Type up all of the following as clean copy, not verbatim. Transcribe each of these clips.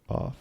Off.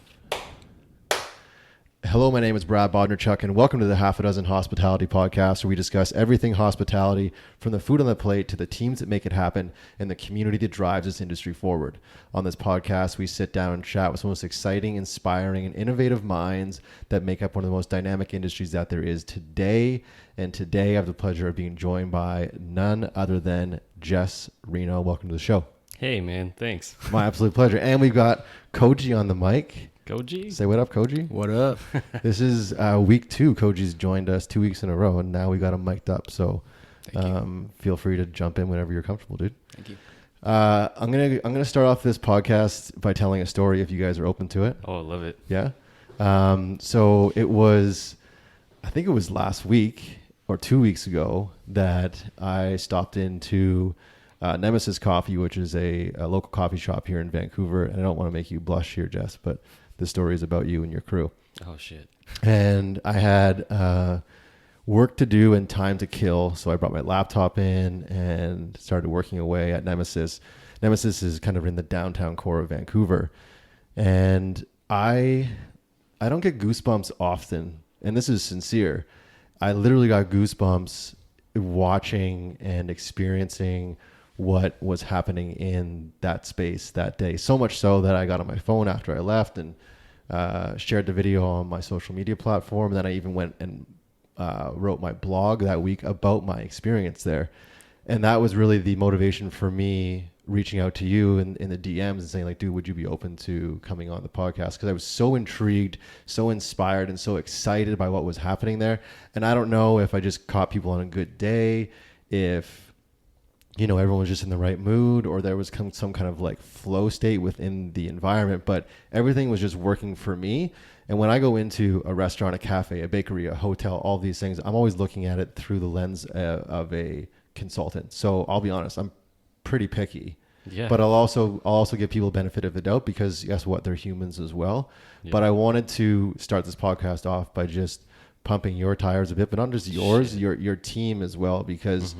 Hello, my name is Brad Bodnerchuk, and welcome to the Half a Dozen Hospitality Podcast, where we discuss everything hospitality, from the food on the plate to the teams that make it happen and the community that drives this industry forward. On this podcast, we sit down and chat with some of the most exciting, inspiring, and innovative minds that make up one of the most dynamic industries that there is today. And today, I have the pleasure of being joined by none other than Jess Reno. Welcome to the show. Hey, man. Thanks. My absolute pleasure. And we've got Koji on the mic. Koji? Say what up, Koji. What up? This is week 2. Koji's joined us 2 weeks in a row, and now we got him mic'd up. So feel free to jump in whenever you're comfortable, dude. Thank you. I'm gonna start off this podcast by telling a story, if you guys are open to it. Oh, I love it. Yeah. So I think it was last week or 2 weeks ago that I stopped into Nemesis Coffee, which is a local coffee shop here in Vancouver. And I don't want to make you blush here, Jess, but the story is about you and your crew. Oh, shit. And I had work to do and time to kill. So I brought my laptop in and started working away at Nemesis. Nemesis is kind of in the downtown core of Vancouver. And I don't get goosebumps often. And this is sincere. I literally got goosebumps watching and experiencing what was happening in that space that day. So much so that I got on my phone after I left and shared the video on my social media platform. And then I even went and wrote my blog that week about my experience there. And that was really the motivation for me reaching out to you in the DMs and saying, like, dude, would you be open to coming on the podcast? Because I was so intrigued, so inspired, and so excited by what was happening there. And I don't know if I just caught people on a good day, if everyone was just in the right mood, or there was some kind of like flow state within the environment, but everything was just working for me. And when I go into a restaurant, a cafe, a bakery, a hotel, all these things, I'm always looking at it through the lens of a consultant. So I'll be honest, I'm pretty picky. Yeah. But I'll also give people benefit of the doubt, because guess what? They're humans as well. Yeah. But I wanted to start this podcast off by just pumping your tires a bit, but not just yours, your team as well, because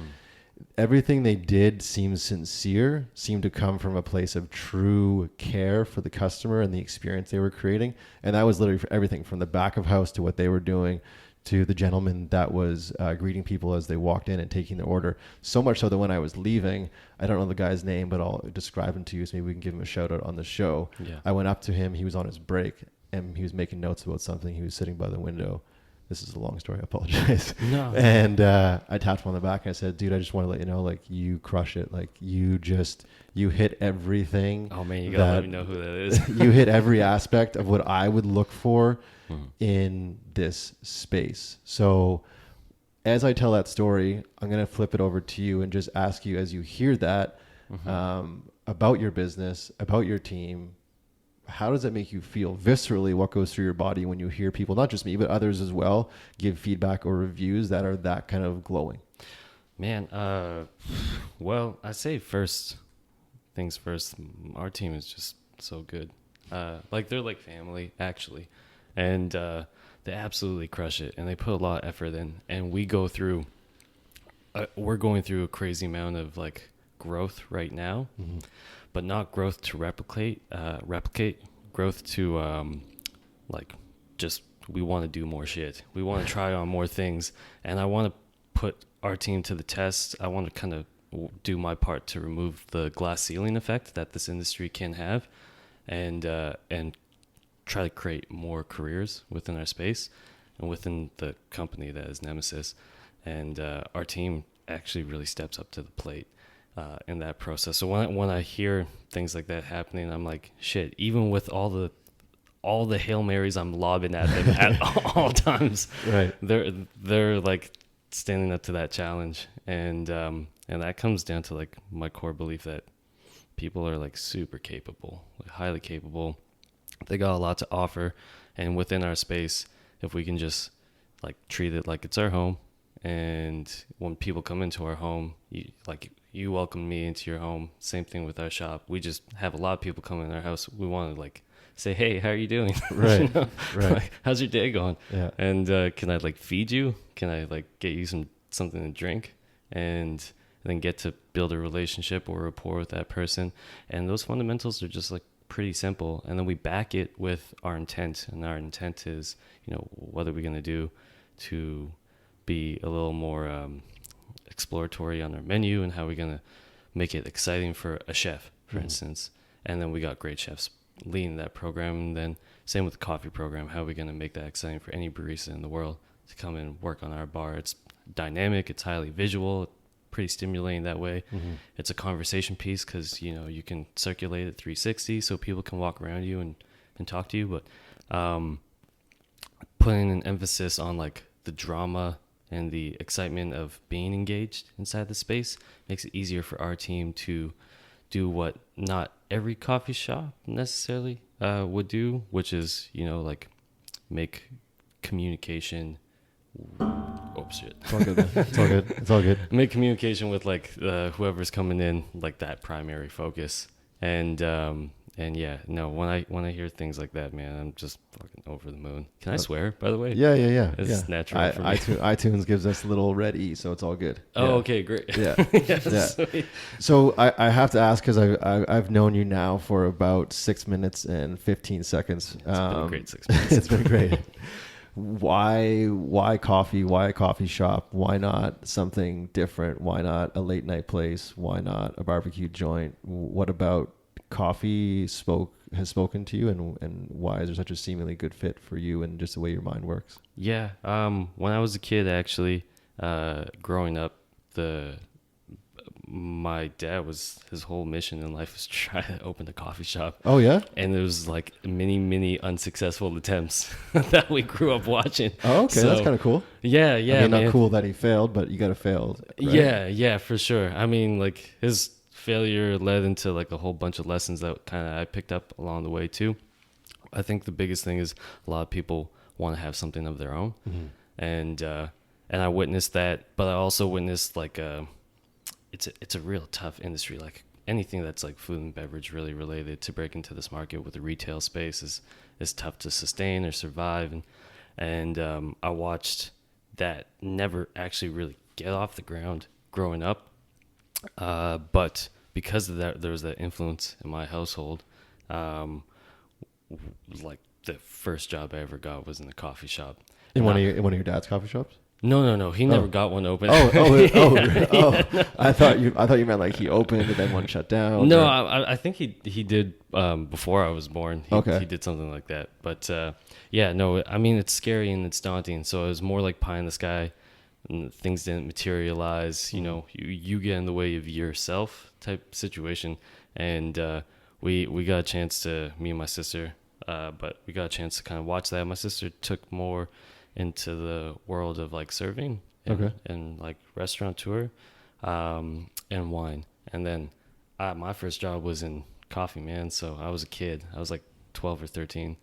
everything they did seemed sincere, seemed to come from a place of true care for the customer and the experience they were creating. And that was literally for everything from the back of house to what they were doing to the gentleman that was greeting people as they walked in and taking their order. So much so that when I was leaving, I don't know the guy's name, but I'll describe him to you so maybe we can give him a shout out on the show. Yeah. I went up to him. He was on his break and he was making notes about something. He was sitting by the window. This is a long story. I apologize. No. And I tapped him on the back and I said, dude, I just want to let you know, like, you crush it. Like, you hit everything. Oh, man, you got to let me know who that is. You hit every aspect of what I would look for in this space. So as I tell that story, I'm going to flip it over to you and just ask you, as you hear that, about your business, about your team, how does that make you feel viscerally? What goes through your body when you hear people, not just me, but others as well, give feedback or reviews that are that kind of glowing? Man, well, I say first things first. Our team is just so good. Like, they're like family, actually. And they absolutely crush it. And they put a lot of effort in. And we're going through a crazy amount of like growth right now. But not growth to replicate, growth to like, just, we want to do more shit. We want to try on more things. And I want to put our team to the test. I want to kind of do my part to remove the glass ceiling effect that this industry can have, and try to create more careers within our space and within the company that is Nemesis. And our team actually really steps up to the plate in that process. So when I hear things like that happening, I'm like, shit, even with all the Hail Marys I'm lobbing at them at all times, right? They're like standing up to that challenge. And that comes down to like my core belief that people are like super capable, like highly capable. They got a lot to offer. And within our space, if we can just like treat it like it's our home, and when people come into our home, you welcome me into your home. Same thing with our shop. We just have a lot of people come in our house. We want to like say, hey, how are you doing? Right. You know? Right. Like, how's your day going? Yeah. And can I like feed you? Can I like get you something to drink? And then get to build a relationship or rapport with that person. And those fundamentals are just like pretty simple, and then we back it with our intent, and our intent is, what are we going to do to be a little more exploratory on our menu, and how are we going to make it exciting for a chef, for instance. And then we got great chefs leading that program, and then same with the coffee program. How are we going to make that exciting for any barista in the world to come and work on our bar? It's dynamic, it's highly visual, pretty stimulating that way. It's a conversation piece because you can circulate it 360 so people can walk around you and talk to you, but putting an emphasis on like the drama and the excitement of being engaged inside the space makes it easier for our team to do what not every coffee shop necessarily would do, which is like make communication. Oh shit! It's all good. It's all good. It's all good. Make communication with like whoever's coming in like that primary focus, and yeah, no. When I hear things like that, man, I'm just fucking over the moon. Can I swear? By the way, Yeah. It's natural for me. iTunes gives us a little red E, so it's all good. Oh, okay, great. Yeah, Yes. yeah. So I have to ask because I've known you now for about 6 minutes and 15 seconds. It's been a great 6 minutes. It's been great. Why coffee? Why a coffee shop? Why not something different? Why not a late night place? Why not a barbecue joint? What about coffee has spoken to you, and why is there such a seemingly good fit for you and just the way your mind works? Yeah. When I was a kid, actually, growing up, my dad his whole mission in life was to try to open a coffee shop. Oh yeah. And there was like many unsuccessful attempts that we grew up watching. Oh, okay, So, that's kind of cool. Yeah, I mean, man. not cool that he failed, but you got to fail. Right? Yeah, for sure. I mean, like his failure led into like a whole bunch of lessons that kind of I picked up along the way too. I think the biggest thing is a lot of people want to have something of their own, and I witnessed that, but I also witnessed like it's a real tough industry. Like anything that's like food and beverage really related, to break into this market with the retail space is tough to sustain or survive, and I watched that never actually really get off the ground growing up, but because of that, there was that influence in my household. Like the first job I ever got was in a coffee shop. In one of your dad's coffee shops. No. He never got one open. I thought you meant like he opened and then one shut down. No, I think he did before I was born. He did something like that. But yeah, no, I mean, it's scary and it's daunting. So it was more like pie in the sky, and things didn't materialize. You get in the way of yourself type situation. And we got a chance to, me and my sister, but we got a chance to kind of watch that. My sister took more into the world of like serving and like restaurateur and wine. And then my first job was in coffee, man. So I was a kid. I was like 12 or 13.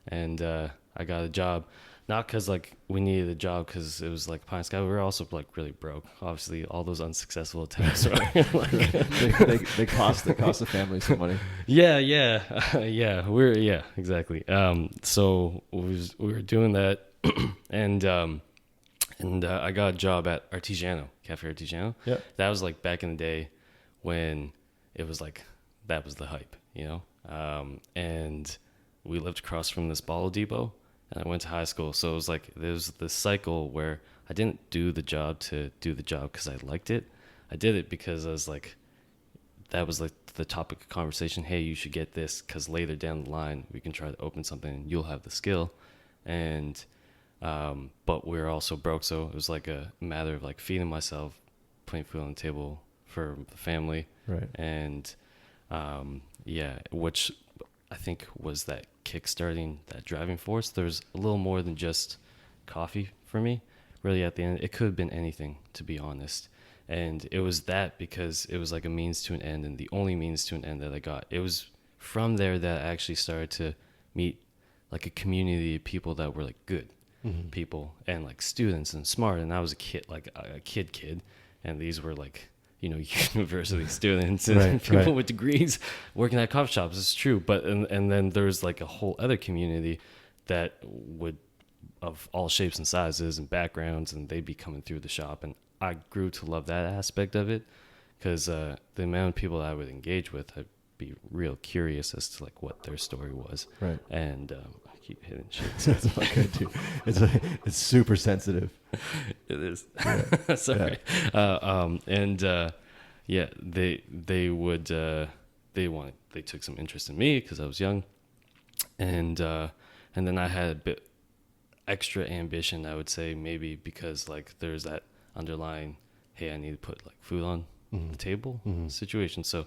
And I got a job, not because like we needed a job because it was like pie in the sky. We were also like really broke. Obviously, all those unsuccessful attempts were like they cost the family some money. Yeah, exactly. So we were doing that. and I got a job at Cafe Artigiano. Yeah. That was like back in the day when it was like, that was the hype, and we lived across from this bottle depot, and I went to high school. So it was like, there's this cycle where I didn't do the job to do the job because I liked it. I did it because I was like, that was like the topic of conversation. Hey, you should get this because later down the line, we can try to open something and you'll have the skill. And but we were also broke, so it was like a matter of like feeding myself, putting food on the table for the family, right? And which I think was that kickstarting, that driving force. There's a little more than just coffee for me. Really, at the end, it could have been anything, to be honest. And it was that because it was like a means to an end, and the only means to an end that I got. It was from there that I actually started to meet like a community of people that were like good people and like students and smart. And I was a kid, like a kid, and these were like, university students and people with degrees working at coffee shops. It's true. But and then there's like a whole other community that would, of all shapes and sizes and backgrounds, and they'd be coming through the shop. And I grew to love that aspect of it because the amount of people that I would engage with, I'd be real curious as to like what their story was. Right. And I keep hitting shit. That's not good too. It's super sensitive. It is. Yeah. Sorry. Yeah, they took some interest in me because I was young, and then I had a bit extra ambition, I would say, maybe because like there's that underlying, hey, I need to put like food on the table situation. So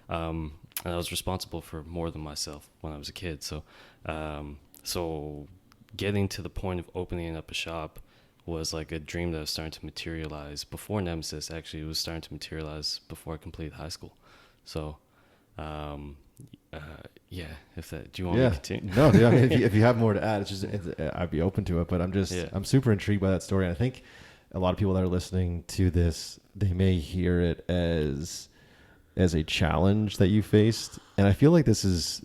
and I was responsible for more than myself when I was a kid. So so getting to the point of opening up a shop was like a dream that was starting to materialize before Nemesis. Actually, it was starting to materialize before I completed high school. So yeah, if that, do you want me to continue? No, dude, I mean, if you have more to add, I'd be open to it, but I'm super intrigued by that story. And I think a lot of people that are listening to this, they may hear it as a challenge that you faced. And I feel like this is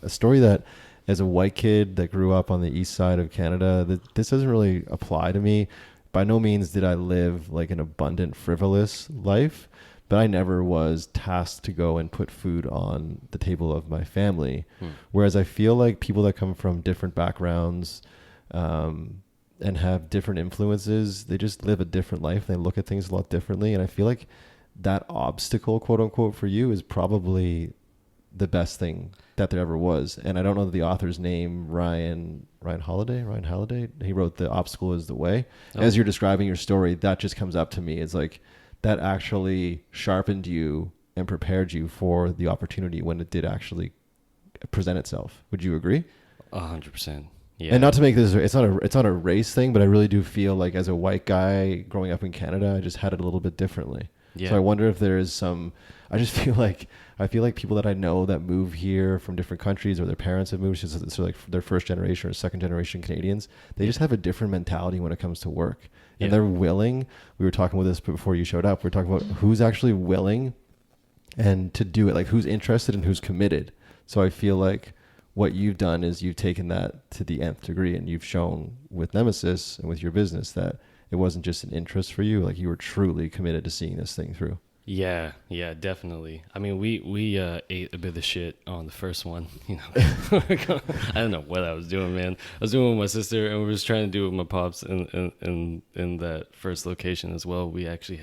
a story that, as a white kid that grew up on the east side of Canada, this doesn't really apply to me. By no means did I live like an abundant, frivolous life, but I never was tasked to go and put food on the table of my family. Whereas I feel like people that come from different backgrounds and have different influences, they just live a different life. They look at things a lot differently. And I feel like that obstacle, quote unquote, for you is probably the best thing that there ever was. And I don't know the author's name, Ryan Holiday. He wrote The Obstacle is the Way. Oh. As you're describing your story, that just comes up to me. It's like, that actually sharpened you and prepared you for the opportunity when it did actually present itself. Would you agree? 100%. Yeah. And not to make this, it's not a race thing, but I really do feel like as a white guy growing up in Canada, I just had it a little bit differently. Yeah. So I wonder if there is I feel like people that I know that move here from different countries, or their parents have moved, so like their first generation or second generation Canadians, they just have a different mentality when it comes to work. And they're willing. We were talking about this before you showed up. We were talking about who's actually willing and to do it, like who's interested and who's committed. So I feel like what you've done is you've taken that to the nth degree, and you've shown with Nemesis and with your business that it wasn't just an interest for you. Like you were truly committed to seeing this thing through. Yeah, definitely. I mean, we ate a bit of shit on the first one. You know, I don't know what I was doing, man. I was doing it with my sister, and we were just trying to do it with my pops in that first location as well. We actually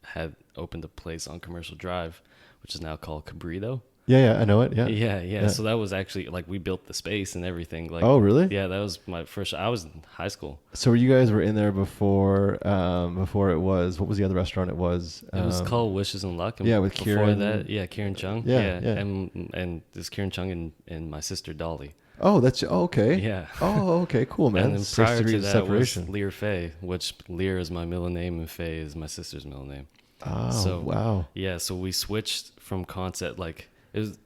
had opened a place on Commercial Drive, which is now called Cabrito. Yeah, I know it. Yeah. So that was actually like we built the space and everything. Like, oh, really? Yeah, that was my first. I was in high school. So you guys were in there before it was. What was the other restaurant? It was. It was called Wishes and Luck. And with before Kieran. that, Kieran Chung. Yeah. And this Kieran Chung and my sister Dolly. Oh, that's okay. Yeah. Oh, okay, cool, man. And then prior to that separation. was Lear Faye, which Lear is my middle name and Faye is my sister's middle name. Oh, so, wow. Yeah, so we switched from concept like.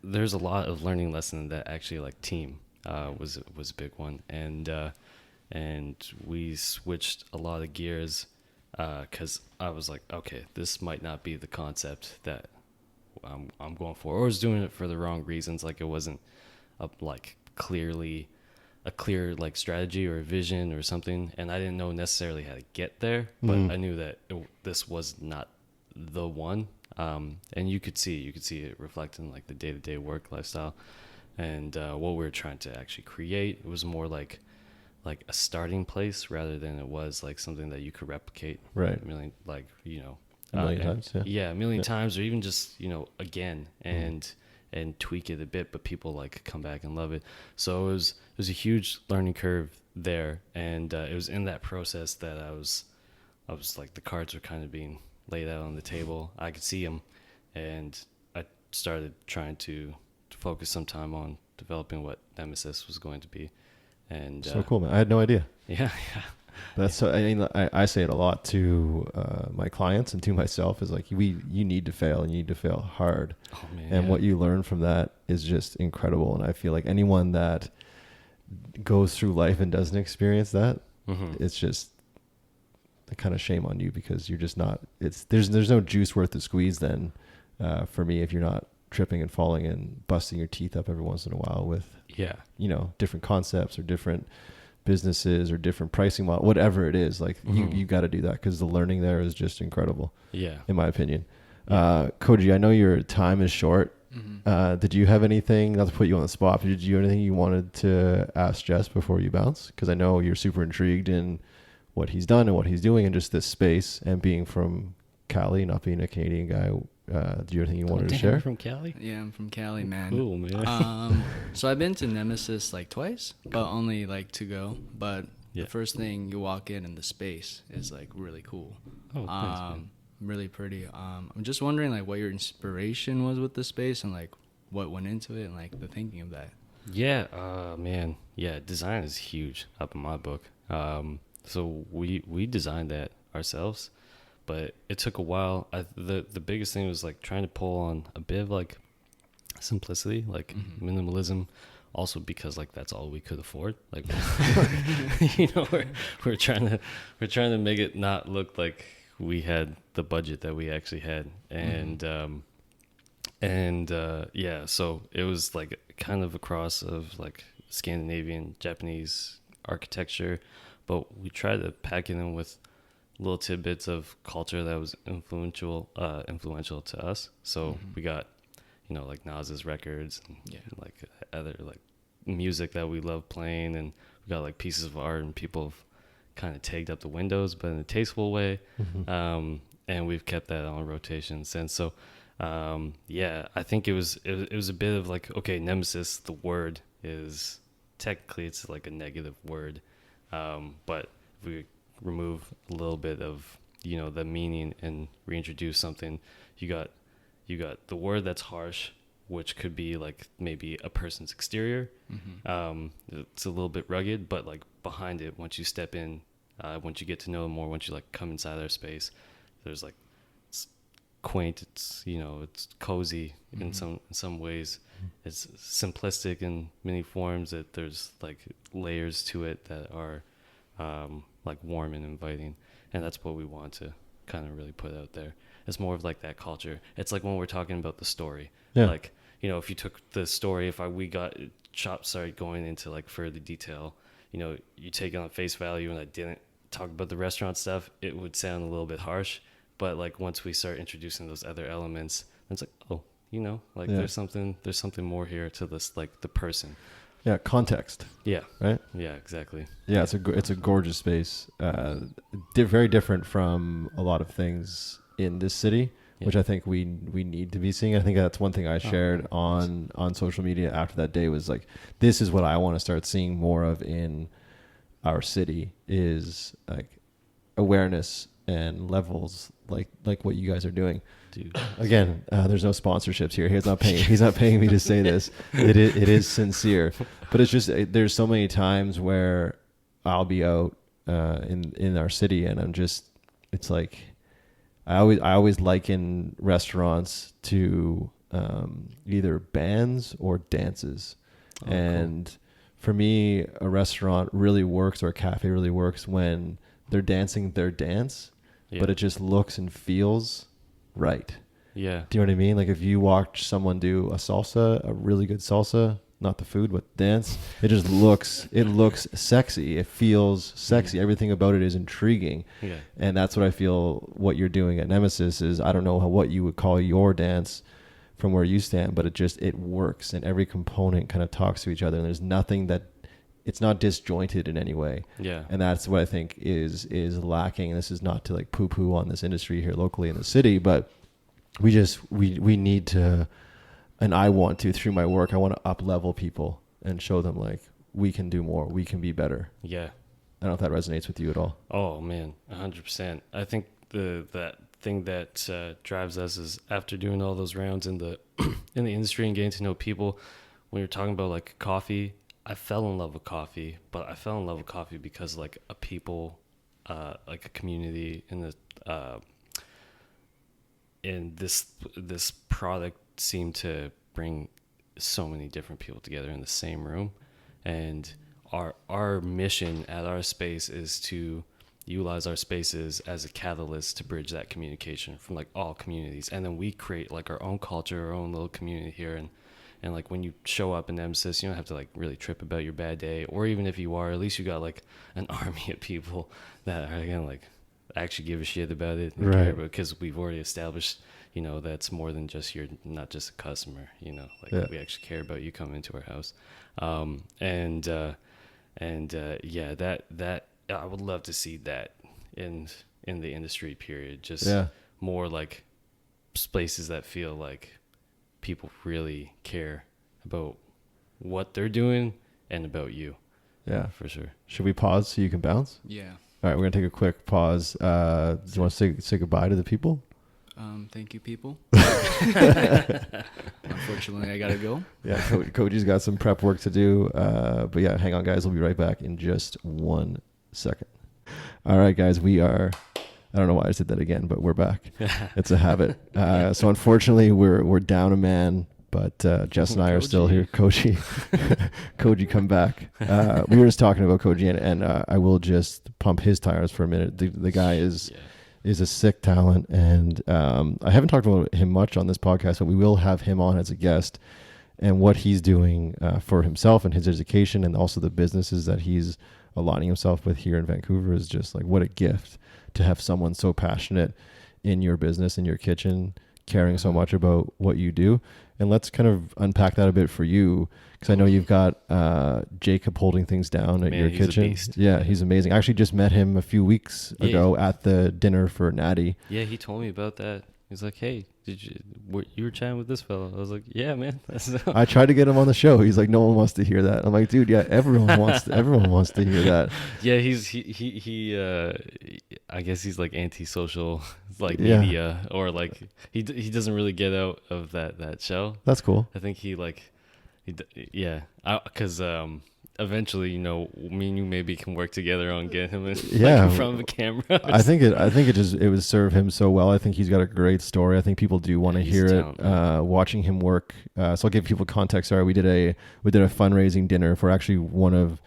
There's a lot of learning lesson that actually like team was a big one, and we switched a lot of gears because I was like, okay, this might not be the concept that I'm going for, or I was doing it for the wrong reasons. Like it wasn't a clear like strategy or a vision or something, and I didn't know necessarily how to get there, but I knew that this was not the one. And you could see it reflecting like the day-to-day work lifestyle, and what we were trying to actually create. It was more like a starting place rather than it was like something that you could replicate. Right. A million, like, you know, a million times. Yeah, a million times, or even just, you know, again and tweak it a bit, but people like come back and love it. So it was a huge learning curve there, and it was in that process that I was like the cards were kind of being laid out on the table. I could see them, and I started trying to focus some time on developing what Nemesis was going to be. And so cool, man. I had no idea. Yeah. That's so. I mean, I say it a lot to my clients and to myself. Is like you need to fail, and you need to fail hard. Oh, man, and what you learn from that is just incredible. And I feel like anyone that goes through life and doesn't experience that, it's just a kind of shame on you, because you're just not. There's no juice worth the squeeze then for me if you're not tripping and falling and busting your teeth up every once in a while with different concepts or different businesses or different pricing model, whatever it is. Like you got to do that, because the learning there is just incredible. Yeah, in my opinion. Koji, I know your time is short, Did you have anything, not to put you on the spot, but did you have anything you wanted to ask Jess before you bounce? Because I know you're super intrigued in what he's done and what he's doing in just this space, and being from Cali, not being a Canadian guy. Do you have anything you wanted to share? You're from Cali? Yeah, I'm from Cali, man. Cool, man. So I've been to Nemesis like twice, but only like to go. But Yeah. the first thing you walk in the space is like really cool. Oh, thanks, man. Really pretty. I'm just wondering like what your inspiration was with the space and like what went into it and like the thinking of that. Yeah, man. Yeah, design is huge up in my book. So we designed that ourselves, but it took a while. The biggest thing was like trying to pull on a bit of like simplicity, like minimalism. Also because like that's all we could afford. Like, you know, we're trying to make it not look like we had the budget that we actually had, and yeah. So it was like kind of a cross of like Scandinavian, Japanese architecture, but we tried to pack it in with little tidbits of culture that was influential to us. So we got, you know, like Nas's records and like other like music that we love playing, and we got like pieces of art and people have kind of tagged up the windows, but in a tasteful way. And we've kept that on rotation since. So yeah, I think it was a bit of like, okay, Nemesis, the word is technically it's like a negative word, but if we remove a little bit of, you know, the meaning and reintroduce something, you got the word that's harsh, which could be like maybe a person's exterior. It's a little bit rugged, but like behind it, once you step in, once you get to know them more, once you like come inside their space, there's like, it's quaint, it's, you know, it's cozy in some ways. It's simplistic in many forms, that there's like layers to it that are like warm and inviting, and that's what we want to kind of really put out there. It's more of like that culture. It's like when we're talking about the story, like, you know, if you took the story, we got started going into like further detail, you know, you take it on face value, and I didn't talk about the restaurant stuff, it would sound a little bit harsh. But like once we start introducing those other elements, it's like, oh, you know, like there's something more here to this, like the person. Yeah, context. Yeah. Right. Yeah, exactly. Yeah, it's a gorgeous space. Very different from a lot of things in this city, which I think we need to be seeing. I think that's one thing I shared on social media after that day, was like, this is what I want to start seeing more of in our city, is like awareness and levels like what you guys are doing. Dude. Again, there's no sponsorships here. He's not paying me to say this. It is sincere, but it's just, there's so many times where I'll be out in our city, and I'm just, it's like, I always liken restaurants to either bands or dances. And cool. For me, a restaurant really works, or a cafe really works, when they're dancing their dance, but it just looks and feels right. Yeah. Do you know what I mean? Like if you watch someone do a really good salsa, not the food, but dance, it just looks sexy. It feels sexy. Everything about it is intriguing. Yeah. And that's what I feel what you're doing at Nemesis is, I don't know what you would call your dance from where you stand, but it works, and every component kind of talks to each other, and there's nothing that, it's not disjointed in any way. Yeah. And that's what I think is lacking. And this is not to like poo poo on this industry here locally in the city, but we need to, and I want to, through my work, I want to up level people and show them like, we can do more, we can be better. Yeah. I don't know if that resonates with you at all. Oh man, 100%. I think that thing that drives us is, after doing all those rounds in the in the industry and getting to know people, when you're talking about like coffee, I fell in love with coffee, but I fell in love with coffee because like a people, like a community in this product seemed to bring so many different people together in the same room. And our mission at our space is to utilize our spaces as a catalyst to bridge that communication from like all communities. And then we create like our own culture, our own little community here. And like when you show up in Nemesis, you don't have to like really trip about your bad day, or even if you are, at least you got like an army of people that are gonna like actually give a shit about it, right? Because we've already established, you know, that's more than just not just a customer, you know, like Yeah. we actually care about you coming into our house. Yeah, that I would love to see that in the industry, period. Just Yeah. more like places that feel like people really care about what they're doing and about you. Yeah. For sure. Should we pause so you can bounce? Yeah. All right, we're gonna take a quick pause. Do you want to say goodbye to the people? Thank you, people. Unfortunately, I gotta go. Yeah, Koji's got some prep work to do. But yeah, hang on, guys. We'll be right back in just 1 second. All right, guys, we are. I don't know why I said that again, but we're back. It's a habit. So unfortunately, we're down a man, but Jess and I are still here. Koji, Koji, come back. We were just talking about Koji, and I will just pump his tires for a minute. The guy is a sick talent, and I haven't talked about him much on this podcast, but we will have him on as a guest, and what he's doing for himself and his education, and also the businesses that he's aligning himself with here in Vancouver is just like, what a gift to have someone so passionate in your business, in your kitchen, caring so much about what you do. And let's kind of unpack that a bit for you, because I know you've got Jacob holding things down at your he's a kitchen. beast. Yeah, he's amazing. I actually just met him a few weeks ago at the dinner for Natty. Yeah, he told me about that. He's like, "Hey, you were chatting with this fellow?" I was like, "Yeah, man." I tried to get him on the show. He's like, "No one wants to hear that." I'm like, "Dude, yeah, everyone wants to hear that." Yeah, he I guess he's like antisocial, like media, or like he doesn't really get out of that show. That's cool. I think because eventually, you know, me and you maybe can work together on getting him in front of a camera. I think it would serve him so well. I think he's got a great story. I think people do want to hear it. Watching him work. So I'll give people context. Sorry, we did a fundraising dinner for actually one of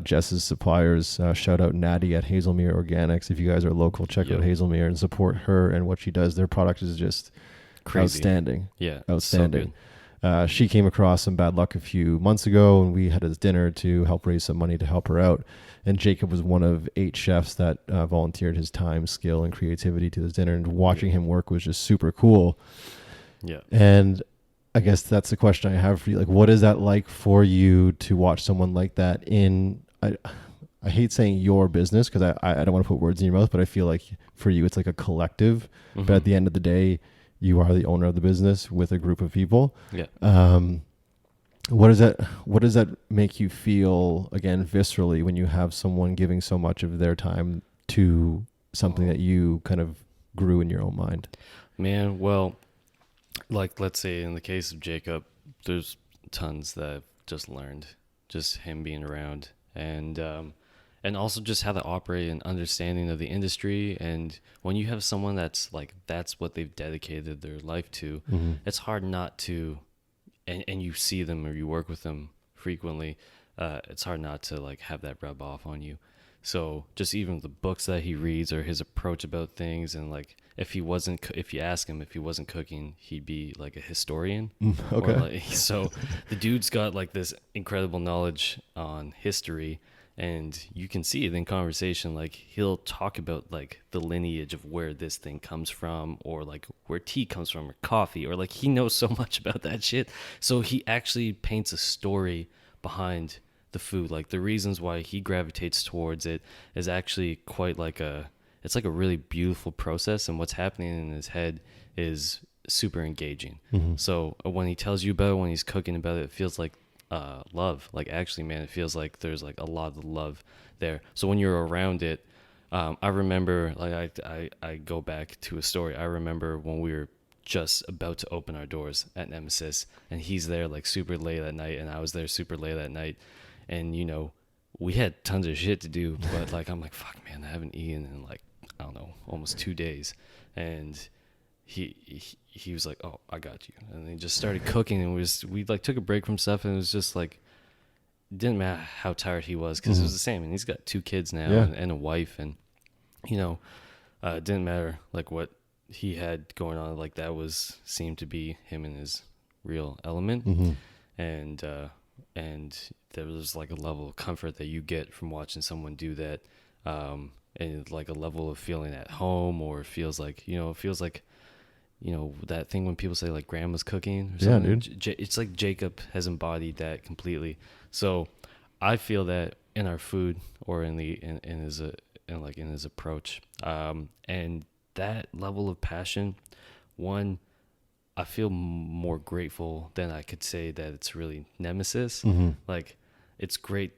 Jess's suppliers. Shout out Natty at Hazelmere Organics. If you guys are local, check out Hazelmere and support her and what she does. Their product is just crazy. Outstanding. Yeah, outstanding. So she came across some bad luck a few months ago, and we had this dinner to help raise some money to help her out. And Jacob was one of 8 chefs that volunteered his time, skill, and creativity to this dinner. And watching him work was just super cool. Yeah. And I guess that's the question I have for you. Like, what is that like for you to watch someone like that in? I hate saying your business, because I don't want to put words in your mouth, but I feel like for you it's like a collective. Mm-hmm. But at the end of the day, you are the owner of the business with a group of people. Yeah. What does that make you feel, again, viscerally, when you have someone giving so much of their time to something that you kind of grew in your own mind? Man, well, like, let's say in the case of Jacob, there's tons that I've just learned, just him being around, and also just how to operate and understanding of the industry. And when you have someone that's like, that's what they've dedicated their life to, mm-hmm. it's hard not to, and you see them or you work with them frequently, it's hard not to like have that rub off on you. So just even the books that he reads or his approach about things, and like if you ask him if he wasn't cooking, he'd be like a historian. Okay. Like, so the dude's got like this incredible knowledge on history. And you can see it in conversation, like he'll talk about like the lineage of where this thing comes from, or like where tea comes from, or coffee, or like he knows so much about that shit. So he actually paints a story behind the food. Like the reasons why he gravitates towards it is actually quite like it's like a really beautiful process. And what's happening in his head is super engaging. Mm-hmm. So when he tells you about it, when he's cooking about it, it feels like love. Like actually, man, it feels like there's like a lot of love there. So when you're around it, I remember, like I go back to a story. I remember when we were just about to open our doors at Nemesis, and he's there like super late at night, and I was there super late at night, and you know, we had tons of shit to do, but like I'm like, fuck, man, I haven't eaten in like, I don't know, almost 2 days, and he was like, "Oh, I got you," and he just started cooking, and we like took a break from stuff, and it was just like, it didn't matter how tired he was, because mm-hmm. it was the same, and he's got 2 kids now, and a wife, and you know, it didn't matter like what he had going on, like that seemed to be him in his real element, mm-hmm. and there was like a level of comfort that you get from watching someone do that, and like a level of feeling at home, or it feels like you know, that thing when people say like grandma's cooking or Yeah, something. dude. It's like Jacob has embodied that completely. So I feel that in our food or in his approach, and that level of passion, one, I feel more grateful than I could say that it's really Nemesis. Mm-hmm. Like, it's great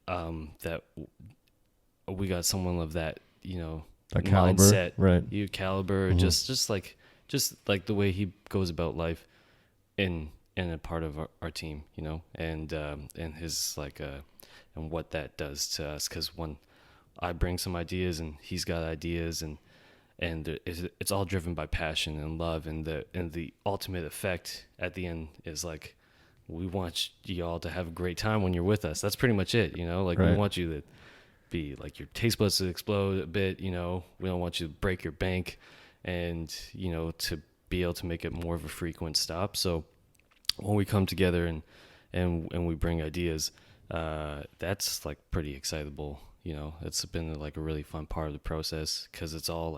that we got someone of that, you know, That caliber, mindset, right? caliber, Mhm. just like the way he goes about life in a part of our team, you know, and his like and what that does to us. Because when I bring some ideas and he's got ideas, and it's all driven by passion and love, and the ultimate effect at the end is like, we want y'all to have a great time when you're with us. That's pretty much it, you know. Like, we Right. want you to be like, your taste buds to explode a bit, you know. We don't want you to break your bank, and you know, to be able to make it more of a frequent stop. So when we come together and we bring ideas, that's like pretty excitable, you know. It's been like a really fun part of the process, because it's all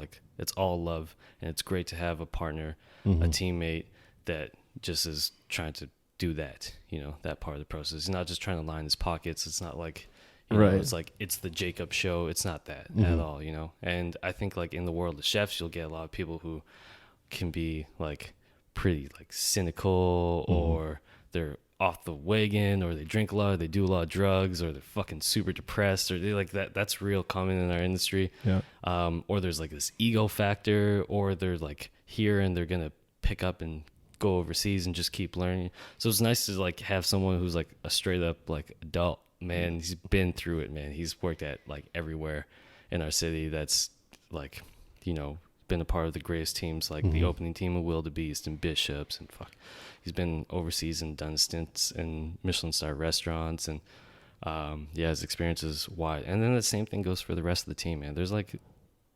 love, and it's great to have a partner, Mm-hmm. a teammate that just is trying to do that, you know, that part of the process. He's not just trying to line his pockets. It's not like, you know, Right. it's like it's the Jacob show. It's not that Mhm. at all, you know. And I think like in the world of chefs, you'll get a lot of people who can be like pretty like cynical, or they're off the wagon, or they drink a lot, or they do a lot of drugs, or they're fucking super depressed, or they like that. That's real common in our industry. Yeah. Or there's like this ego factor, or they're like here and they're gonna pick up and go overseas and just keep learning. So it's nice to like have someone who's like a straight up like adult man. He's been through it, man. He's worked at like everywhere in our city. That's like, you know, been a part of the greatest teams, like the opening team of Wildebeest and Bishops, and fuck, he's been overseas and done stints in Michelin star restaurants, and yeah, his experience is wide. And then the same thing goes for the rest of the team, man. There's like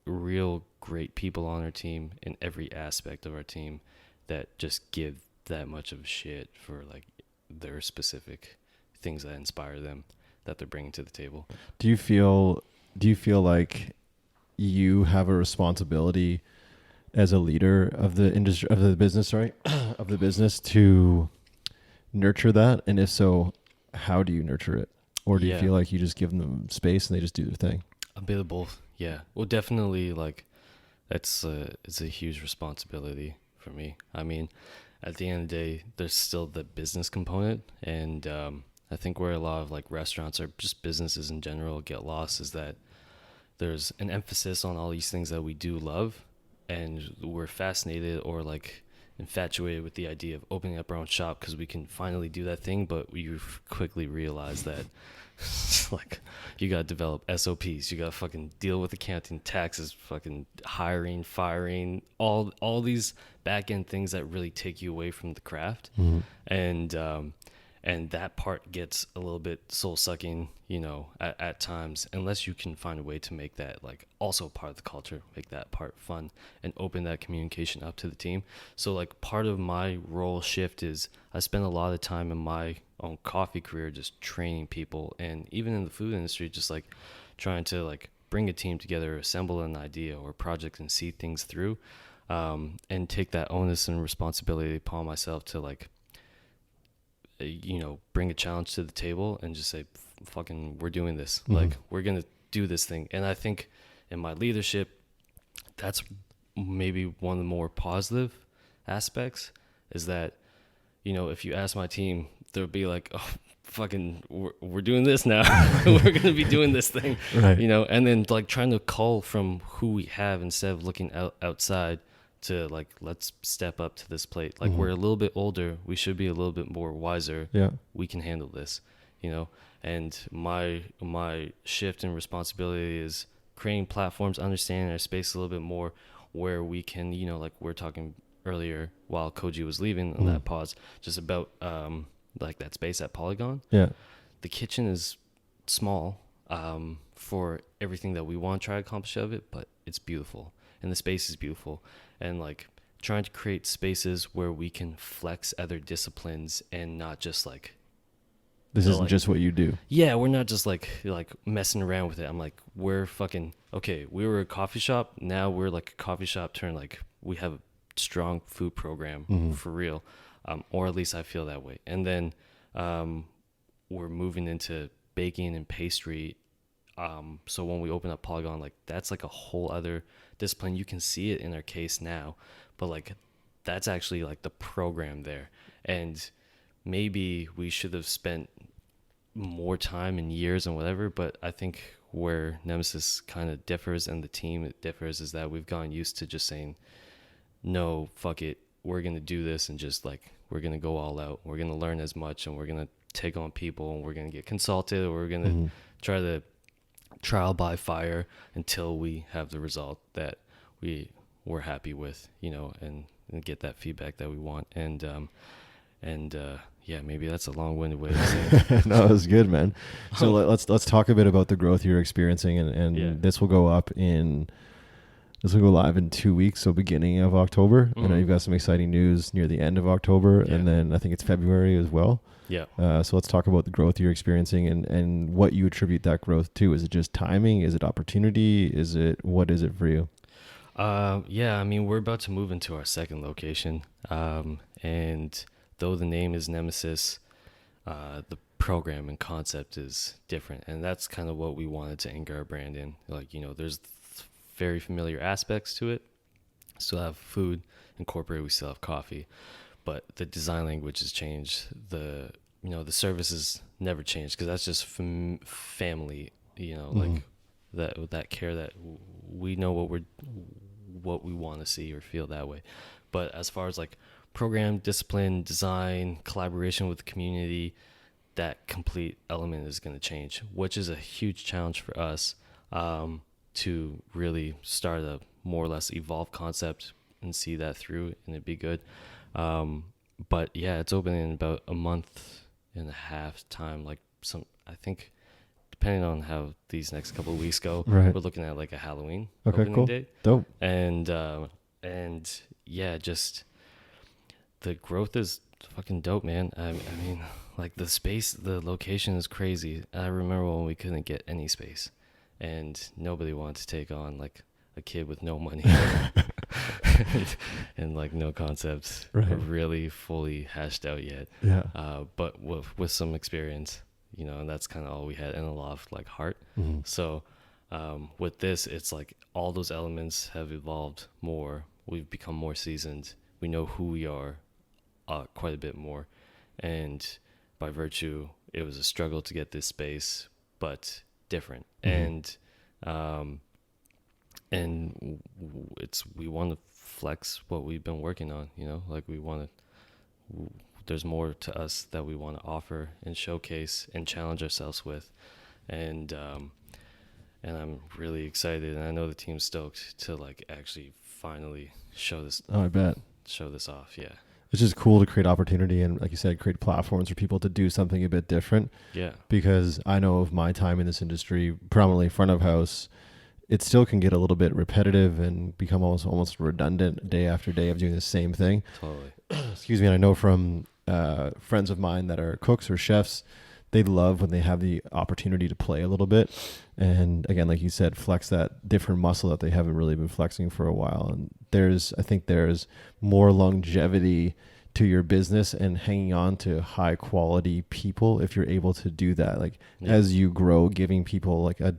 real great people on our team in every aspect of our team that just give that much of a shit for like their specific things that inspire them, that they're bringing to the table. Do you feel like you have a responsibility as a leader of the industry, of the business, sorry, of the business, to nurture that? And if so, how do you nurture it? Or do you Yeah. feel like you just give them space and they just do their thing? A bit of both, yeah. Well, definitely, like, it's a huge responsibility for me. I mean, at the end of the day, there's still the business component, and I think where a lot of like restaurants or just businesses in general get lost is that there's an emphasis on all these things that we do love, and we're fascinated or like infatuated with the idea of opening up our own shop because we can finally do that thing. But you quickly realize that like, you gotta develop SOPs, you gotta fucking deal with accounting, taxes, fucking hiring, firing, all these back end things that really take you away from the craft. And that part gets a little bit soul sucking, you know, at times, unless you can find a way to make that like also part of the culture, make that part fun, and open that communication up to the team. So like, part of my role shift is I spend a lot of time in my own coffee career just training people, and even in the food industry, just like trying to like bring a team together, assemble an idea or project, and see things through, and take that onus and responsibility upon myself to like, you know, bring a challenge to the table and just say, fucking, we're doing this. Like, we're gonna do this thing. And I think in my leadership, that's maybe one of the more positive aspects, is that, you know, if you ask my team, they'll be like, oh, fucking, we're doing this now. We're gonna be doing this thing, Right. you know. And then like trying to cull from who we have instead of looking outside to like, let's step up to this plate. Like, we're a little bit older, we should be a little bit more wiser. Yeah. We can handle this, you know. And my shift in responsibility is creating platforms, understanding our space a little bit more, where we can, you know, like we're talking earlier while Koji was leaving on that pause, just about like that space at Polygon. Yeah. The kitchen is small for everything that we want to try to accomplish of it, but it's beautiful, and the space is beautiful. And like, trying to create spaces where we can flex other disciplines and not just like, This so isn't like, just what you do. yeah, we're not just like messing around with it. I'm like, we're fucking okay. We were a coffee shop, now we're like a coffee shop turned like, we have strong food program for real, or at least I feel that way. And then we're moving into baking and pastry. So when we open up Polygon, like that's like a whole other discipline. You can see it in our case now, but like that's actually like the program there. And maybe we should have spent more time and years and whatever, but I think where Nemesis kind of differs and the team it differs is that we've gotten used to just saying, no, fuck it, we're going to do this, and just like we're going to go all out. We're going to learn as much, and we're going to take on people, and we're going to get consulted, or we're going to try to trial by fire until we have the result that we're happy with, you know, and get that feedback that we want. And yeah, maybe that's a long-winded way to say it. No, it was good, man. So let's talk a bit about the growth you're experiencing, and this will go live in 2 weeks, so beginning of October. I know you've got some exciting news near the end of October, and then I think it's February as well. Yeah. So let's talk about the growth you're experiencing and what you attribute that growth to. Is it just timing? Is it opportunity? What is it for you? Yeah, I mean, we're about to move into our second location, and though the name is Nemesis, the program and concept is different, and that's kind of what we wanted to anchor our brand in. Like, you know, there's very familiar aspects to it. Still have food incorporated, we still have coffee, but the design language has changed. The services never changed, because that's just family, you know, like that care that we know what we want to see or feel that way. But as far as like program, discipline, design, collaboration with the community, that complete element is going to change, which is a huge challenge for us, to really start a more or less evolved concept and see that through, and it'd be good. But yeah, it's opening in about a month and a half time. Like I think depending on how these next couple of weeks go, we're looking at like a Halloween opening date. Dope. And yeah, just the growth is fucking dope, man. I mean, like the location is crazy. I remember when we couldn't get any space, and nobody wanted to take on like a kid with no money and like no concepts really fully hashed out yet. Yeah. But with some experience, you know, and that's kind of all we had, and a lot of like heart. So with this, it's like all those elements have evolved more. We've become more seasoned. We know who we are quite a bit more, and by virtue, it was a struggle to get this space, but different. And we want to flex what we've been working on, you know, like there's more to us that we want to offer and showcase and challenge ourselves with. And I'm really excited, and I know the team's stoked to like actually finally show this. Oh, I bet. Show this off. Yeah. It's just cool to create opportunity and, like you said, create platforms for people to do something a bit different. Yeah. Because I know of my time in this industry, predominantly front of house, it still can get a little bit repetitive and become almost redundant day after day of doing the same thing. Totally. Excuse me. And I know from friends of mine that are cooks or chefs, they love when they have the opportunity to play a little bit. And again, like you said, flex that different muscle that they haven't really been flexing for a while. And I think there's more longevity to your business and hanging on to high quality people if you're able to do that. Like as you grow, giving people like a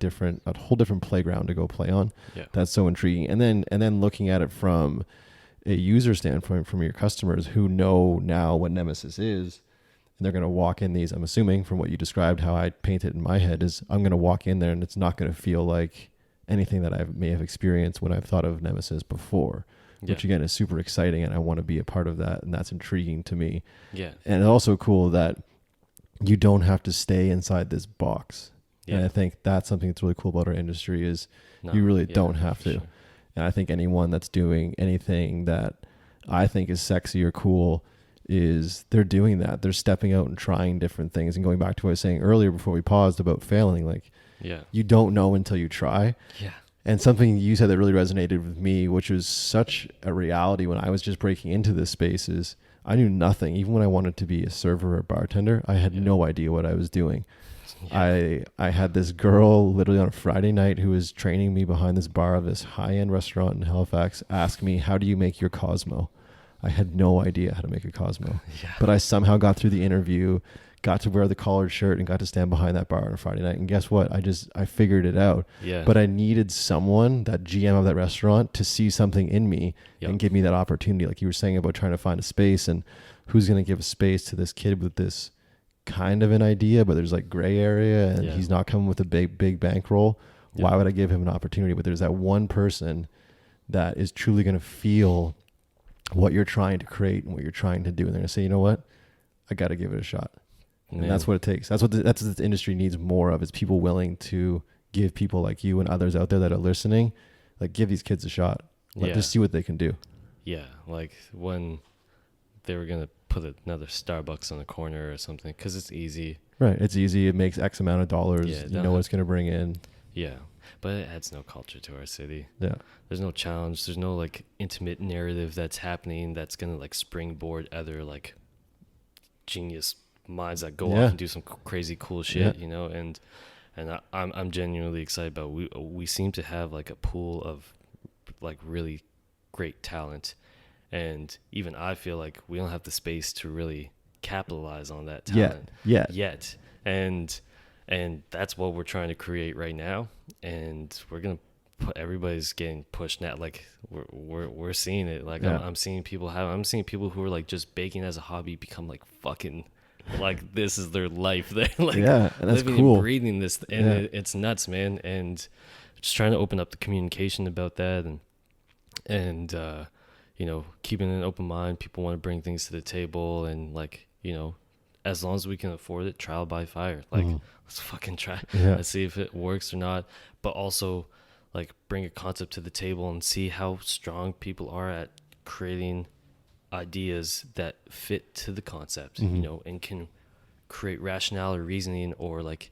whole different playground to go play on. Yeah. That's so intriguing. And then looking at it from a user standpoint, from your customers who know now what Nemesis is, and they're going to walk in these, I'm assuming from what you described, how I paint it in my head is I'm going to walk in there and it's not going to feel like anything that I may have experienced when I've thought of Nemesis before, which again is super exciting, and I want to be a part of that, and that's intriguing to me. Yeah. And it's also cool that you don't have to stay inside this box. Yeah. And I think that's something that's really cool about our industry is you really don't have to. Sure. And I think anyone that's doing anything that I think is sexy or cool is they're doing that. They're stepping out and trying different things. And going back to what I was saying earlier before we paused about failing, like you don't know until you try. Yeah. And something you said that really resonated with me, which was such a reality when I was just breaking into this space, is I knew nothing. Even when I wanted to be a server or bartender, I had no idea what I was doing. I had this girl literally on a Friday night who was training me behind this bar of this high-end restaurant in Halifax ask me, how do you make your Cosmo? I had no idea how to make a Cosmo. Yeah. But I somehow got through the interview, got to wear the collared shirt, and got to stand behind that bar on a Friday night. And guess what? I figured it out. Yeah. But I needed someone, that GM of that restaurant, to see something in me and give me that opportunity. Like you were saying about trying to find a space, and who's going to give a space to this kid with this kind of an idea, but there's like gray area, and he's not coming with a big bankroll. Why would I give him an opportunity? But there's that one person that is truly going to feel what you're trying to create and what you're trying to do, and they're going to say, you know what, I got to give it a shot. And that's what it takes. That's what this industry needs more of, is people willing to give people like you and others out there that are listening, like, give these kids a shot. Just see what they can do. Yeah. Like when they were going to put another Starbucks on the corner or something, because it's easy. Right. It's easy. It makes X amount of dollars. Yeah, you know what it's going to bring in. Yeah. But it adds no culture to our city. Yeah. There's no challenge. There's no like intimate narrative that's happening that's going to like springboard other like genius minds that go off and do some crazy cool shit, you know, and I'm genuinely excited about we seem to have like a pool of like really great talent, and even I feel like we don't have the space to really capitalize on that talent yet. And that's what we're trying to create right now, and we're gonna everybody's getting pushed now. Like we're seeing it. Like I'm seeing people who are like just baking as a hobby become like fucking like this is their life. They're like and that's living cool. and breathing this, and it's nuts, man. And just trying to open up the communication about that, and you know, keeping an open mind. People want to bring things to the table, and like, you know, as long as we can afford it, trial by fire. Like let's fucking try. Let's see if it works or not. But also like bring a concept to the table and see how strong people are at creating ideas that fit to the concept, you know, and can create rationale or reasoning, or like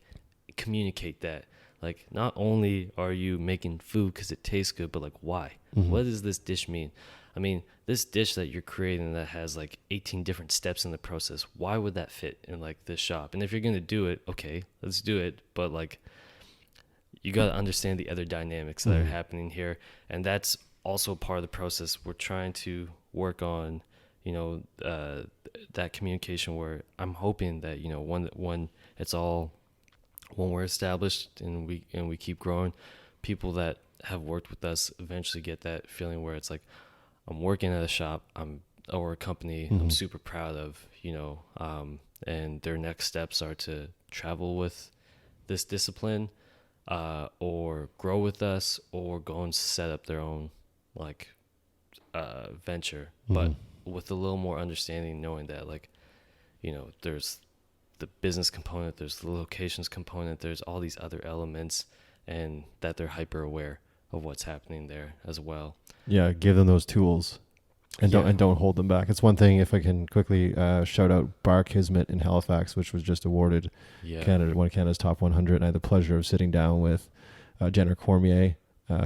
communicate that. Like, not only are you making food because it tastes good, but like, why? What does this dish mean? I mean, this dish that you're creating that has like 18 different steps in the process, why would that fit in like this shop? And if you're going to do it, okay, let's do it. But like, you got to understand the other dynamics that are happening here. And that's also part of the process. We're trying to work on, you know, that communication, where I'm hoping that, you know, when we're established and we keep growing, people that have worked with us eventually get that feeling where it's like, I'm working at a shop, or a company I'm super proud of, you know, and their next steps are to travel with this discipline, or grow with us, or go and set up their own like venture, but with a little more understanding, knowing that, like, you know, there's the business component, there's the locations component, there's all these other elements, and that they're hyper aware of what's happening there as well. Yeah, give them those tools, and don't hold them back. It's one thing, if I can quickly shout out Bar Kismet in Halifax, which was just awarded one of Canada's top 100. And I had the pleasure of sitting down with Jenner Cormier.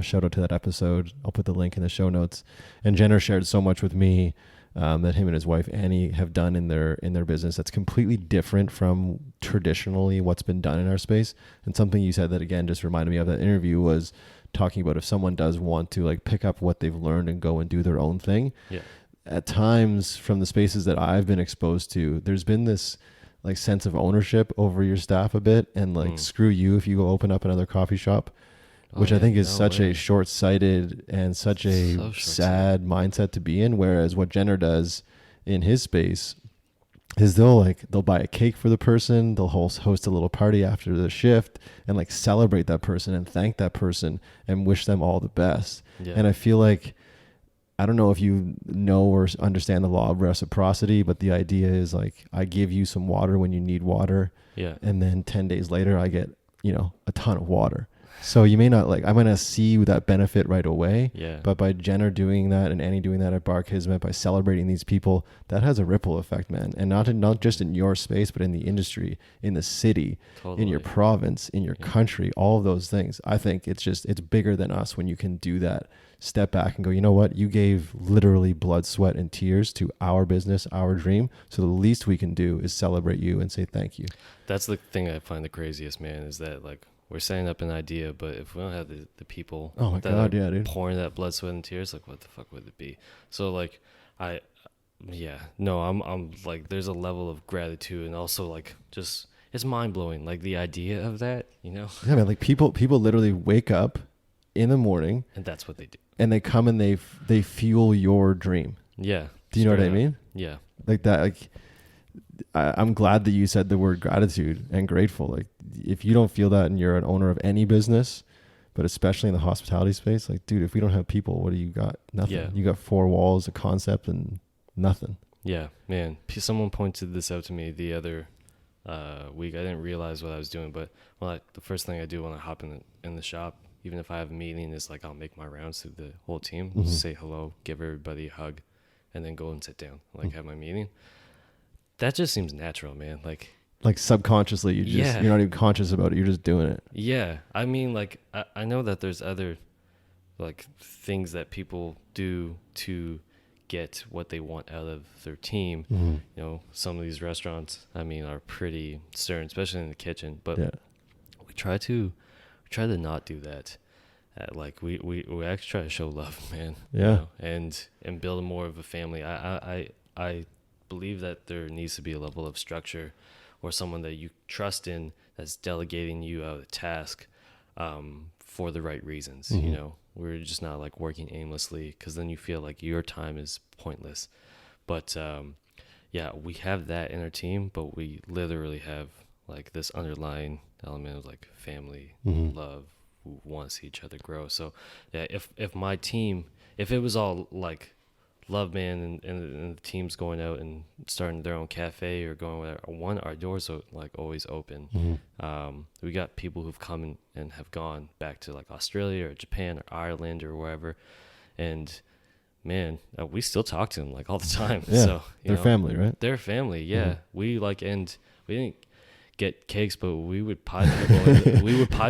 Shout out to that episode. I'll put the link in the show notes. And Jenner shared so much with me that him and his wife Annie have done in their business that's completely different from traditionally what's been done in our space. And something you said that again just reminded me of that interview was talking about if someone does want to like pick up what they've learned and go and do their own thing. At times, from the spaces that I've been exposed to, there's been this like sense of ownership over your staff a bit, and like screw you if you go open up another coffee shop, which I think is such a short-sighted and such a sad mindset to be in. Whereas what Jenner does in his space is they'll buy a cake for the person, they'll host a little party after the shift, and like celebrate that person and thank that person and wish them all the best. And I feel like, I don't know if you know or understand the law of reciprocity, but the idea is like, I give you some water when you need water, and then 10 days later I get, you know, a ton of water. So you may not like, I might not see that benefit right away. Yeah. But by Jenner doing that and Annie doing that at Bar Kismet, by celebrating these people, that has a ripple effect, man. And not just in your space, but in the industry, in the city, in your province, in your country, all of those things. I think it's bigger than us when you can do that. Step back and go, you know what? You gave literally blood, sweat, and tears to our business, our dream. So the least we can do is celebrate you and say thank you. That's the thing I find the craziest, man, is that like we're setting up an idea, but if we don't have the people dude, pouring that blood, sweat, and tears, like what the fuck would it be? So like I'm like, there's a level of gratitude, and also like just it's mind blowing, like the idea of that, you know? Yeah, man. Like people literally wake up in the morning, and that's what they do, and they come and they fuel your dream. Yeah. Do you know what I mean? Yeah. Like that. Like I'm glad that you said the word gratitude and grateful. Like if you don't feel that and you're an owner of any business, but especially in the hospitality space, like, dude, if we don't have people, what do you got? Nothing. Yeah. You got four walls, a concept, and nothing. Yeah, man. Someone pointed this out to me the other week. I didn't realize what I was doing, but the first thing I do when I hop in the shop, even if I have a meeting, is like I'll make my rounds to the whole team, say hello, give everybody a hug, and then go and sit down, have my meeting. That just seems natural, man. Like subconsciously, you're not even conscious about it. You're just doing it. Yeah. I mean, like, I know that there's other, like, things that people do to get what they want out of their team. Mm-hmm. You know, some of these restaurants, I mean, are pretty stern, especially in the kitchen. But we try to not do that. Like, we actually try to show love, man. Yeah. You know, and build more of a family. I believe that there needs to be a level of structure, or someone that you trust in that's delegating you out a task for the right reasons. Mm-hmm. You know, we're just not like working aimlessly, because then you feel like your time is pointless. But we have that in our team, but we literally have like this underlying element of like family, love, who want to see each other grow. So yeah, if my team, if it was all like love, man, and the team's going out and starting their own cafe or going with our doors are like always open. We got people who've come and have gone back to like Australia or Japan or Ireland or wherever, and man, we still talk to them like all the time. Yeah, so they're family, right? They're family. Yeah. We and we didn't get cakes, but we would pie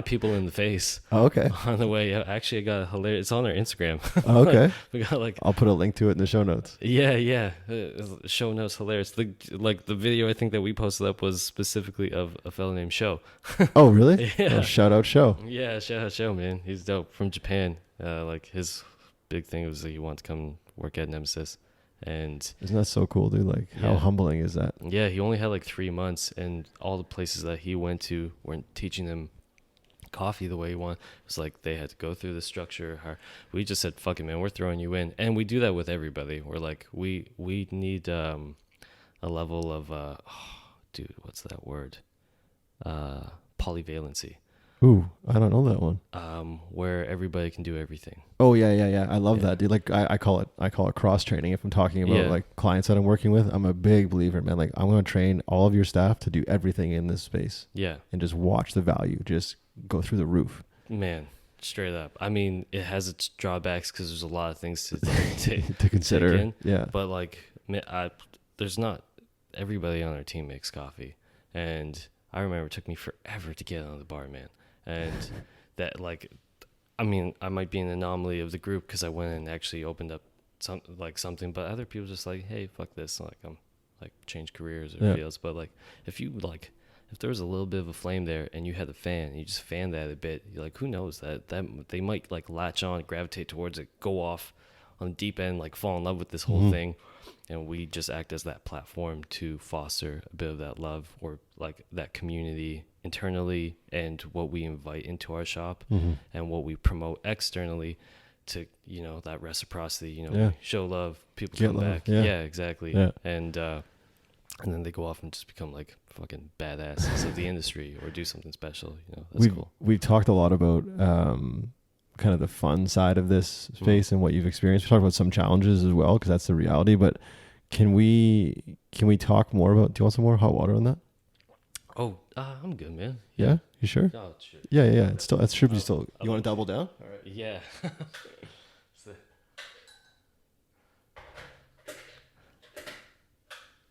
people in the face. Oh, okay. On the way. Actually, I got a hilarious. It's on our Instagram. Oh, okay. We got like. I'll put a link to it in the show notes. Yeah. Show notes hilarious. The video I think that we posted up was specifically of a fellow named Sho. Oh, really? Yeah. Oh, shout out Sho. Yeah, shout out Sho, man. He's dope, from Japan. Like his big thing was that he wanted to come work at Nemesis. And isn't that so cool, dude? Like, how humbling is that? Yeah, he only had like 3 months, and all the places that he went to weren't teaching him coffee the way he wanted. It was like they had to go through the structure. We just said, fuck it, man, we're throwing you in. And we do that with everybody. We're like, we need a level of what's that word? Polyvalency. Ooh, I don't know that one. Where everybody can do everything. Oh yeah. I love that, dude. Like I call it cross training. If I'm talking about like clients that I'm working with, I'm a big believer, man. Like I'm going to train all of your staff to do everything in this space. Yeah. And just watch the value just go through the roof. Man, straight up. I mean, it has its drawbacks because there's a lot of things to to consider. Take in. Yeah. But like, there's not everybody on our team makes coffee, and I remember it took me forever to get on the bar, man. And that, like, I mean, I might be an anomaly of the group because I went and actually opened up something, but other people just like, hey, fuck this, like I'm like change careers or fields. But like, if there was a little bit of a flame there and you had a fan and you just fanned that a bit, you're like, who knows that they might like latch on, gravitate towards it, go off on the deep end, like fall in love with this whole thing. And we just act as that platform to foster a bit of that love, or like that community internally, and what we invite into our shop and what we promote externally to, that reciprocity, show love, people come back. Yeah, exactly. Yeah. And then they go off and just become like fucking badasses of the industry or do something special. That's cool. We've talked a lot about kind of the fun side of this space and what you've experienced. We talked about some challenges as well, because that's the reality. But can we talk more about? Do you want some more hot water on that? Oh, I'm good, man. Yeah, you sure? Oh, shit. Yeah. It's still, that should be still. You want to double down? All right. Yeah.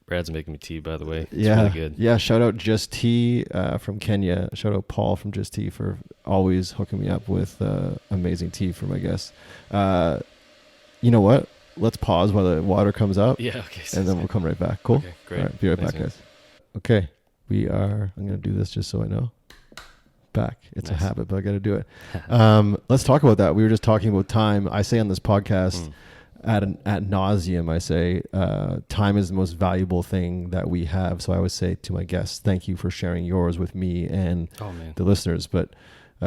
Brad's making me tea, by the way. It's really good. Yeah. Shout out Just Tea from Kenya. Shout out Paul from Just Tea for always hooking me up with amazing tea for my guests. You know what? Let's pause while the water comes up. Yeah, okay. And then we'll come right back. Cool? Okay, great. All right, be right back, guys. Okay. I'm going to do this just so I know. Back. It's a habit, but I got to do it. Let's talk about that. We were just talking about time. I say on this podcast ad nauseum, I say time is the most valuable thing that we have. So I always say to my guests, thank you for sharing yours with me and the listeners. But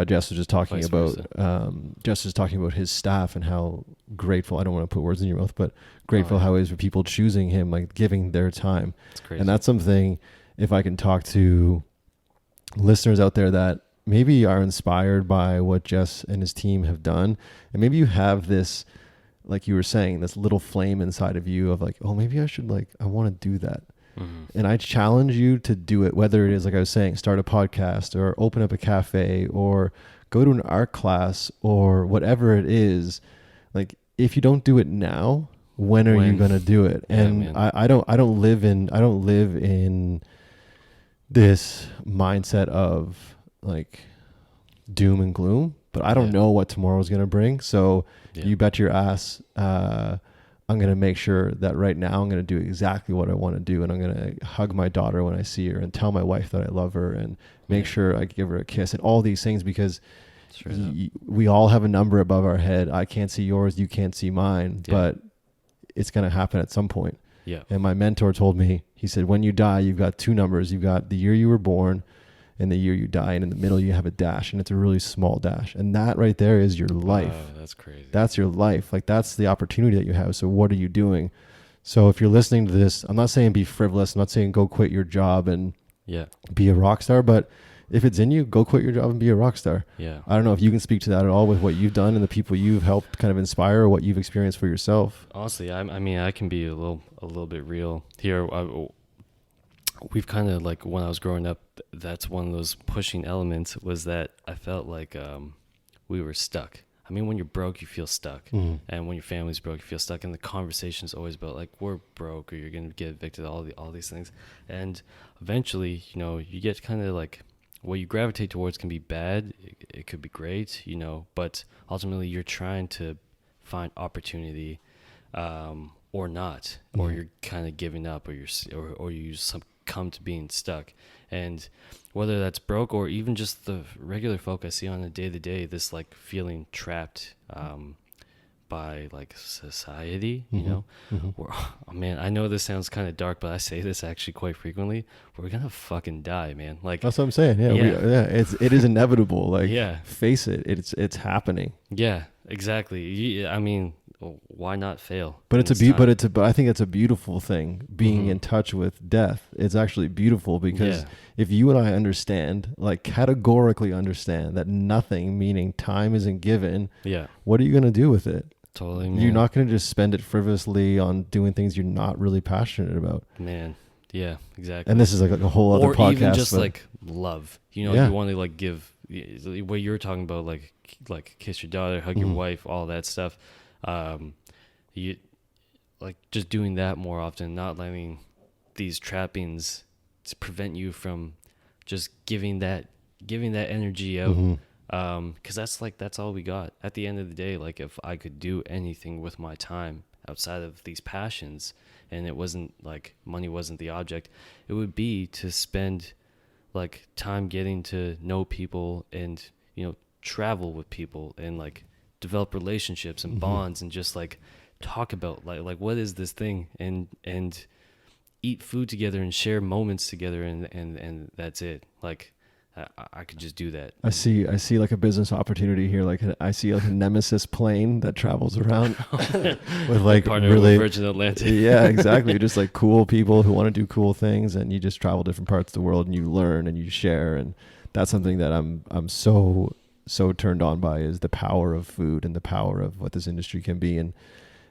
Jess was just talking about his staff and how grateful, I don't want to put words in your mouth, but grateful how it is for people choosing him, like giving their time. It's crazy. And that's something, if I can talk to listeners out there that maybe are inspired by what Jess and his team have done, and maybe you have this, like you were saying, this little flame inside of you of like, oh, maybe I should, like, I want to do that. And I challenge you to do it, whether it is, like I was saying, start a podcast or open up a cafe or go to an art class or whatever it is. Like, if you don't do it now, when are you going to do it? And I don't live in this mindset of like doom and gloom, but I don't know what tomorrow's going to bring. So you bet your ass, I'm going to make sure that right now I'm going to do exactly what I want to do. And I'm going to hug my daughter when I see her and tell my wife that I love her and make sure I give her a kiss and all these things, because we all have a number above our head. I can't see yours. You can't see mine, but it's going to happen at some point. Yeah. And my mentor told me, he said, when you die, you've got two numbers. You've got the year you were born and the year you die. And in the middle, you have a dash, and it's a really small dash. And that right there is your life. Oh, that's crazy. That's your life. Like, that's the opportunity that you have. So what are you doing? So if you're listening to this, I'm not saying be frivolous. I'm not saying go quit your job and be a rock star, but if it's in you, go quit your job and be a rock star. Yeah. I don't know if you can speak to that at all with what you've done and the people you've helped kind of inspire, or what you've experienced for yourself. Honestly, I mean, I can be a little bit real here. We've kind of, like, when I was growing up, that's one of those pushing elements, was that I felt like we were stuck. I mean, when you're broke, you feel stuck. And when your family's broke, you feel stuck. And the conversation's always about, like, we're broke, or you're going to get evicted, all these things. And eventually, you know, you get kind of like, what you gravitate towards can be bad. It could be great, you know, but ultimately you're trying to find opportunity or not, or you're kind of giving up, or you come to being stuck. And whether that's broke or even just the regular folk I see on a day-to-day, this, like, feeling trapped by, like, society, you know, oh man, I know this sounds kind of dark, but I say this actually quite frequently. We're gonna fucking die, man. Like, that's what I'm saying. It is inevitable. Like, face it, it's happening. Yeah, exactly. I mean, why not fail? But but I think it's a beautiful thing, being in touch with death. It's actually beautiful, because if you and I understand, like, categorically understand that nothing, meaning time, isn't given, what are you gonna do with it? Totally, man. You're not going to just spend it frivolously on doing things you're not really passionate about. Man, yeah, exactly. And this is like a whole other podcast. Or even just like love. You know, you want to, like, give what you're talking about, like kiss your daughter, hug your wife, all that stuff. You, like, just doing that more often, not letting these trappings to prevent you from just giving that energy out. Because that's all we got at the end of the day. Like, if I could do anything with my time outside of these passions, and it wasn't like money wasn't the object, it would be to spend, like, time getting to know people and, you know, travel with people and, like, develop relationships and bonds and just, like, talk about like what is this thing, and eat food together and share moments together, and that's it. Like, I could just do that. I see like a business opportunity here. Like, I see like a Nemesis plane that travels around with, like, partner really with Virgin Atlantic. Yeah, exactly. Just like cool people who want to do cool things, and you just travel different parts of the world and you learn and you share. And that's something that I'm so turned on by, is the power of food and the power of what this industry can be. And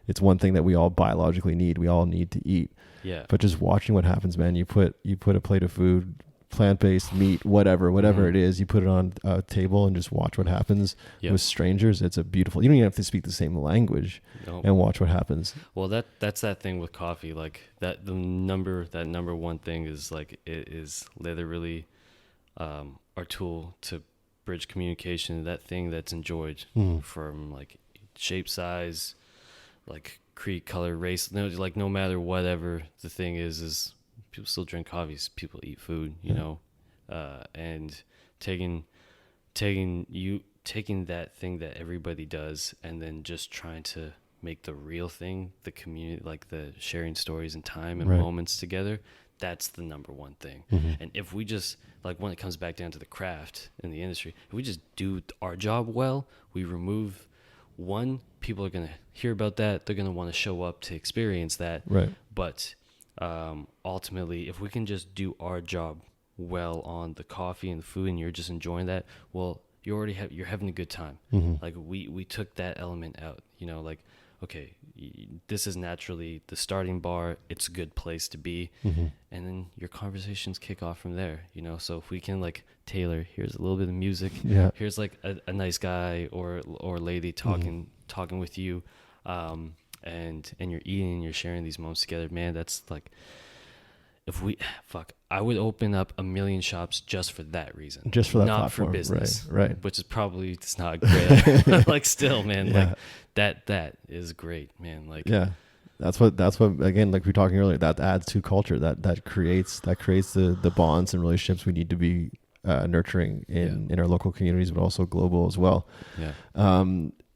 it's one thing that we all biologically need. We all need to eat. Yeah. But just watching what happens, man, you put a plate of food plant-based, meat, whatever Mhm. it is, you put it on a table and just watch what happens Yep. with strangers. It's a beautiful, you don't even have to speak the same language No. and watch what happens. Well, that's that thing with coffee. Like that number one thing is like it is literally our tool to bridge communication. That thing that's enjoyed from like shape, size, like creed, color, race. No, like no matter whatever the thing is people still drink coffees. People eat food, you know, and taking that thing that everybody does and then just trying to make the real thing, the community, like the sharing stories and time and Right. moments together, that's the number one thing. And if we just, like when it comes back down to the craft in the industry, if we just do our job well, we remove one, people are going to hear about that, they're going to want to show up to experience that. Right. But ultimately, if we can just do our job well on the coffee and the food and you're just enjoying that, well, you're having a good time. Like we took that element out, you know, like, okay, this is naturally the starting bar, it's a good place to be, and then your conversations kick off from there, you know. So if we can like tailor, here's a little bit of music, here's like a nice guy or lady talking with you, and you're eating and you're sharing these moments together, man, that's like, if we I would open up 1 million shops just for that reason, Just for that not platform. for business, Right. which is probably, it's not great. Like still, man, like that is great, man. Like that's what again, like we were talking earlier, that adds to culture, that creates the bonds and relationships we need to be nurturing in our local communities, but also global as well.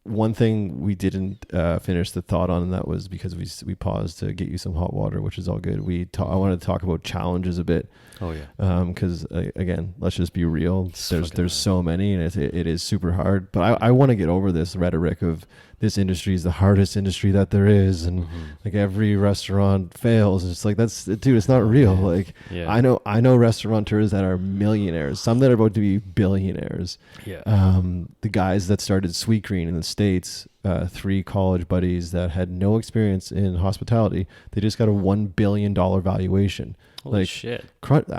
One thing we didn't finish the thought on, and that was because we paused to get you some hot water, which is all good. I wanted to talk about challenges a bit. Oh yeah. Because again, let's just be real. There's hard. so many, and it is super hard. But I want to get over this rhetoric of this industry is the hardest industry that there is, and like every restaurant fails. It's like, dude, it's not real. Like I know restaurateurs that are millionaires, some that are about to be billionaires. The guys that started Sweet Green in the States, 3 college buddies that had no experience in hospitality, they just got a $1 billion valuation. Holy like shit.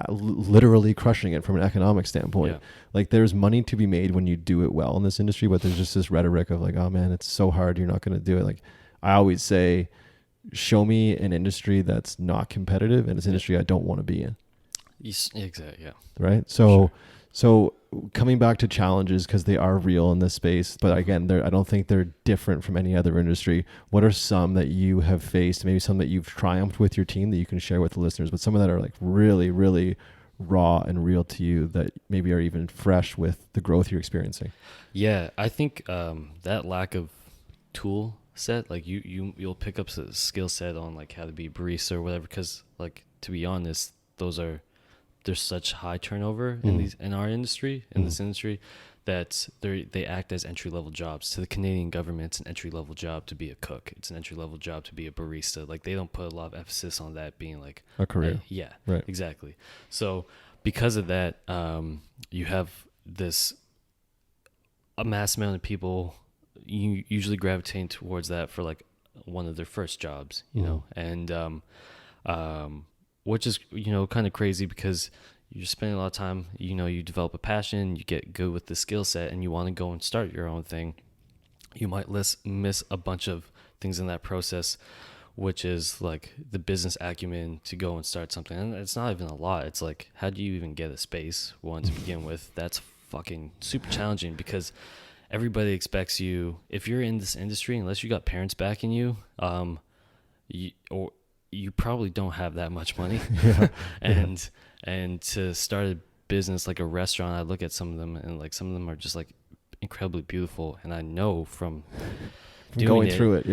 Literally crushing it from an economic standpoint. Yeah. Like there's money to be made when you do it well in this industry, but there's just this rhetoric of like, oh man, it's so hard, you're not going to do it. Like I always say, show me an industry that's not competitive, and it's an industry I don't want to be in. Exactly. Yeah. Right. So coming back to challenges, because they are real in this space, but again, I don't think they're different from any other industry. What are some that you have faced, maybe some that you've triumphed with your team that you can share with the listeners, but some of that are like really, really raw and real to you that maybe are even fresh with the growth you're experiencing? Yeah, I think that lack of tool set, like you'll pick up a skill set on like how to be a barista or whatever, because like, to be honest, there's such high turnover in our industry, in this industry, that they act as entry-level jobs. To the Canadian government, it's an entry-level job to be a cook. It's an entry-level job to be a barista. Like they don't put a lot of emphasis on that being like A career. Right. Exactly. So because of that, you have a mass amount of people usually gravitating towards that for like one of their first jobs, you know, and which is, you know, kind of crazy because you're spending a lot of time, you know, you develop a passion, you get good with the skill set, and you want to go and start your own thing. You might miss a bunch of things in that process, which is like the business acumen to go and start something. And it's not even a lot. It's like, how do you even get a space, one, to begin with? That's fucking super challenging because everybody expects you, if you're in this industry, unless you got parents backing you, you probably don't have that much money. And to start a business like a restaurant, I look at some of them and like some of them are just like incredibly beautiful, and I know from going through it,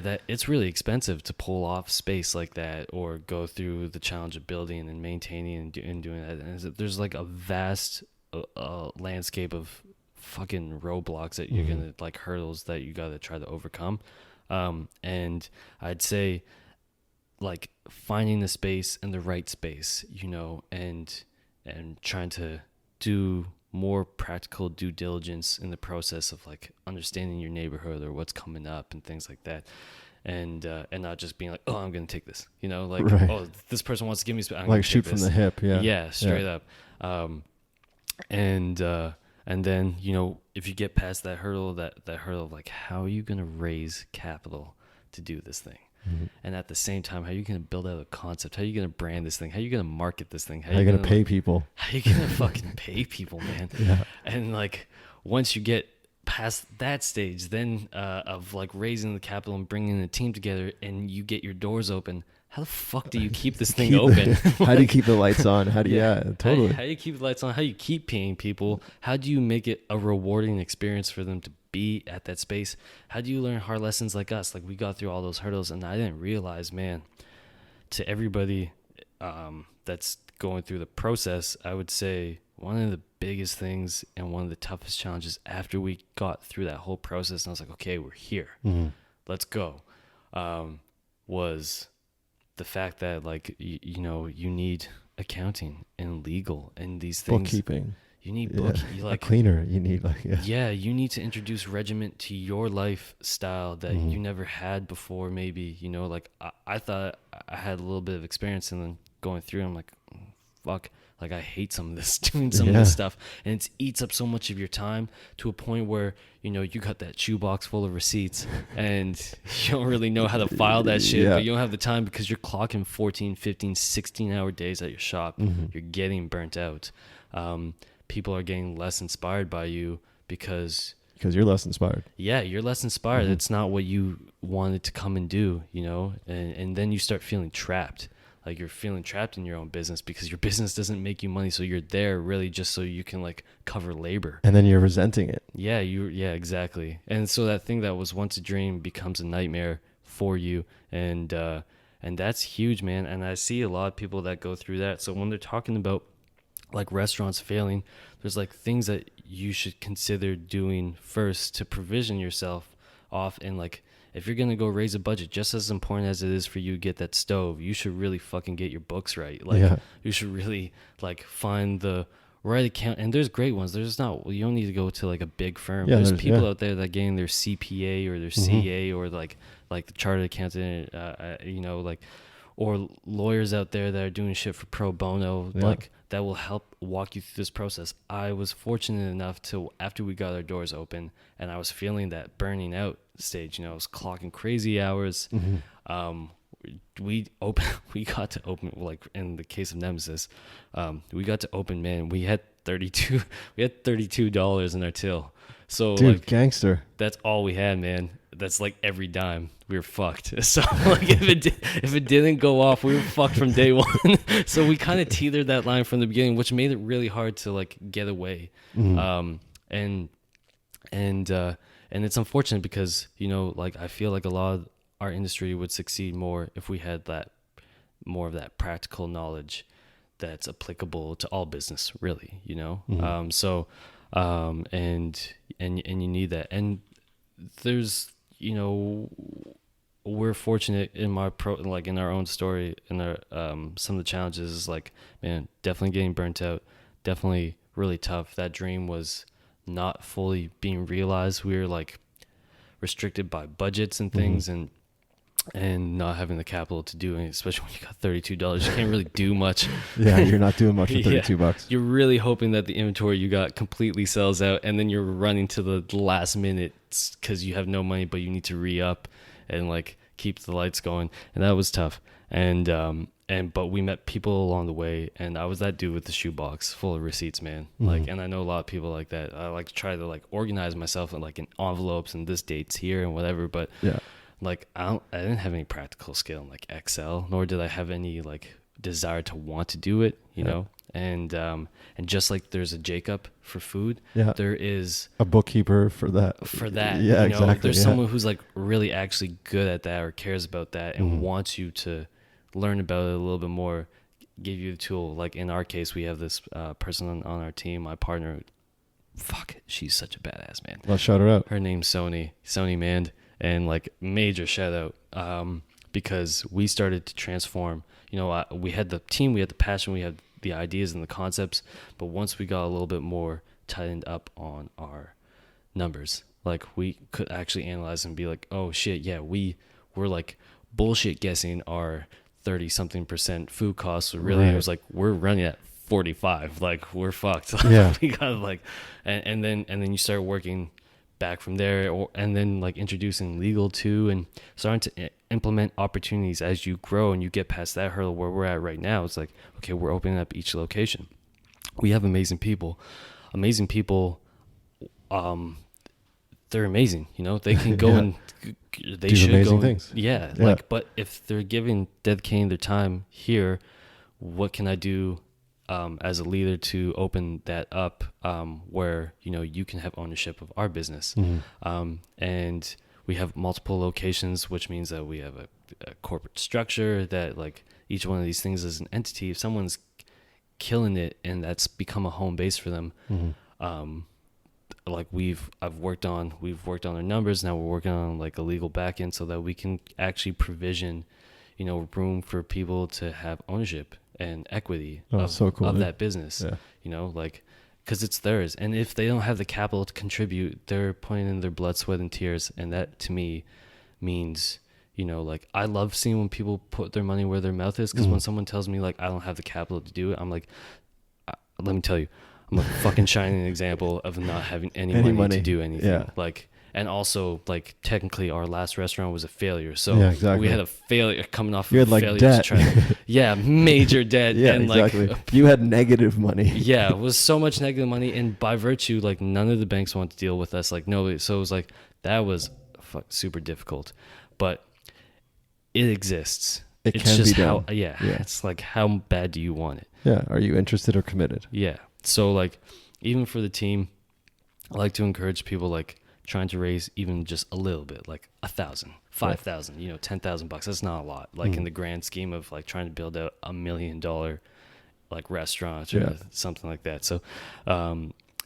that it's really expensive to pull off space like that or go through the challenge of building and maintaining and doing that. And there's like a vast landscape of fucking roadblocks that you're gonna, like, hurdles that you gotta try to overcome. And I'd say, like, finding the space and the right space, you know, and trying to do more practical due diligence in the process of like understanding your neighborhood or what's coming up and things like that, and not just being like, oh, I'm gonna take this, you know, like, oh, this person wants to give me space, I'm like shoot from the hip, straight up. And then, you know, if you get past that hurdle, that hurdle of like, how are you going to raise capital to do this thing? Mm-hmm. And at the same time, how are you going to build out a concept? How are you going to brand this thing? How are you going to market this thing? How are you going to pay people? How are you going to fucking pay people, man? Yeah. And like, once you get past that stage, then of like raising the capital and bringing the team together, and you get your doors open, how the fuck do you keep this thing open? How do you keep the lights on? How do you, totally. How do you keep the lights on? How do you keep paying people? How do you make it a rewarding experience for them to be at that space? How do you learn hard lessons like us? Like, we got through all those hurdles, and I didn't realize, man, to everybody that's going through the process, I would say one of the biggest things and one of the toughest challenges after we got through that whole process, and I was like, okay, we're here. Mm-hmm. Let's go, was the fact that, like, you know, you need accounting and legal and these things. Bookkeeping. You need you like a cleaner. You need you need to introduce regiment to your lifestyle that Mm-hmm. you never had before. Maybe, you know, like I thought I had a little bit of experience, and then going through, I'm like, fuck, like I hate some of this, doing some of this stuff, and it eats up so much of your time to a point where, you know, you got that shoebox full of receipts and you don't really know how to file that shit, but you don't have the time because you're clocking 14, 15, 16-hour days at your shop. Mm-hmm. You're getting burnt out. People are getting less inspired by you because you're less inspired. Yeah, you're less inspired. Mm-hmm. It's not what you wanted to come and do, you know, and then you start feeling trapped. Like, you're feeling trapped in your own business because your business doesn't make you money. So you're there really just so you can, like, cover labor. And then you're resenting it. Yeah, exactly. And so that thing that was once a dream becomes a nightmare for you. And that's huge, man. And I see a lot of people that go through that. So when they're talking about, like, restaurants failing, there's, like, things that you should consider doing first to provision yourself off. And, like, if you're going to go raise a budget, just as important as it is for you to get that stove, you should really fucking get your books right. Like, you should really, like, find the right account. And there's great ones. There's not, you don't need to go to, like, a big firm. There's people out there that getting their CPA or their CA or like the chartered accountant, you know, like, or lawyers out there that are doing shit for pro bono, like, that will help walk you through this process. I was fortunate enough to, after we got our doors open and I was feeling that burning out stage, you know, I was clocking crazy hours. Mm-hmm. We got to open, like, in the case of Nemesis, we got to open, man, we had $32 in our till. So, dude, like, gangster. That's all we had, man. That's like every dime. We were fucked. So, like, if it didn't go off, we were fucked from day one. So we kind of teetered that line from the beginning, which made it really hard to, like, get away. Mm-hmm. And it's unfortunate because, you know, like, I feel like a lot of our industry would succeed more if we had more of that practical knowledge that's applicable to all business, really, you know? Mm-hmm. And you need that. And there's, you know, we're fortunate in in our own story, and our some of the challenges is, like, man, definitely getting burnt out, definitely really tough. That dream was not fully being realized. We were, like, restricted by budgets and things, mm-hmm. and not having the capital to do it, especially when you got $32. You can't really do much. Yeah, you're not doing much for $32. You're really hoping that the inventory you got completely sells out, and then you're running to the last minute because you have no money, but you need to re-up and, like, keep the lights going. And that was tough. But we met people along the way, and I was that dude with the shoebox full of receipts, man. Mm-hmm. Like, and I know a lot of people like that. I like to try to, like, organize myself in, like, in envelopes and this date's here and whatever, but yeah. Like, I didn't have any practical skill in, like, Excel, nor did I have any, like, desire to want to do it, you know? And just like there's a Jacob for food, there is a bookkeeper for that. Yeah, you know? Exactly. There's someone who's, like, really actually good at that or cares about that and wants you to learn about it a little bit more, give you the tool. Like, in our case, we have this person on our team, my partner. Fuck, she's such a badass, man. Well, shout her out. Her name's Sony Man. And, like, major shout out, because we started to transform. You know, we had the team, we had the passion, we had the ideas and the concepts, but once we got a little bit more tightened up on our numbers, like, we could actually analyze and be like, oh shit, yeah, we were, like, bullshit guessing our 30-something% food costs. So really, It was like, we're running at 45. Like, we're fucked. Yeah. We got like, and then you start working back from there, and then like introducing legal too, and starting to implement opportunities as you grow and you get past that hurdle where we're at right now. It's like, okay, we're opening up each location. We have amazing people. They're amazing, you know, they can go Yeah. and they Do should amazing go things. yeah, Yeah. like, but if they're dedicating their time here, what can I do as a leader to open that up, where, you know, you can have ownership of our business. And we have multiple locations, which means that we have a corporate structure that, like, each one of these things is an entity. If someone's killing it and that's become a home base for them, like we've worked on our numbers. Now we're working on like a legal back end so that we can actually provision, you know, room for people to have ownership and equity of that business. Yeah. You know, like, because it's theirs, and if they don't have the capital to contribute, they're putting in their blood, sweat, and tears, and that to me means, you know, like, I love seeing when people put their money where their mouth is, because when someone tells me like I don't have the capital to do it, I'm like, let me tell you, I'm a fucking shining example of not having any money to do anything. Yeah. Like, and also, like, technically our last restaurant was a failure, so Yeah, exactly. we had a failure coming off You of had, like, failure debt. to try yeah, major debt. Yeah, and exactly. like You had negative money. yeah, it was so much negative money, and by virtue, like, none of the banks wanted to deal with us, like, nobody. So it was like, that was super difficult, but it exists. It It's can just be how done. yeah, Yeah. it's like, how bad do you want it? Yeah. Are you interested or committed? Yeah. So, like, even for the team, I like to encourage people, like, trying to raise even just a little bit, like 1,000, 5,000, you know, $10,000. That's not a lot. Like, in the grand scheme of like trying to build out $1 million like restaurant or something like that. So,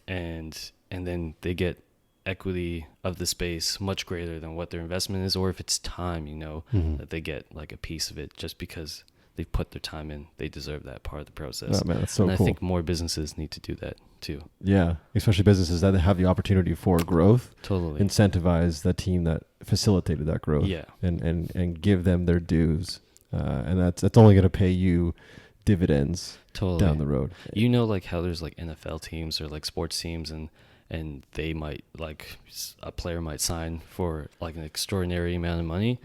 and then they get equity of the space much greater than what their investment is, or if it's time, you know, that they get like a piece of it just because they put their time in. They deserve that part of the process. Oh man, that's so and cool. I think more businesses need to do that too. Yeah, especially businesses that have the opportunity for growth. Totally. Incentivize the team that facilitated that growth. Yeah. And give them their dues. And that's only going to pay you dividends down the road. You know, like how there's like NFL teams or like sports teams, and they might, like, a player might sign for like an extraordinary amount of money.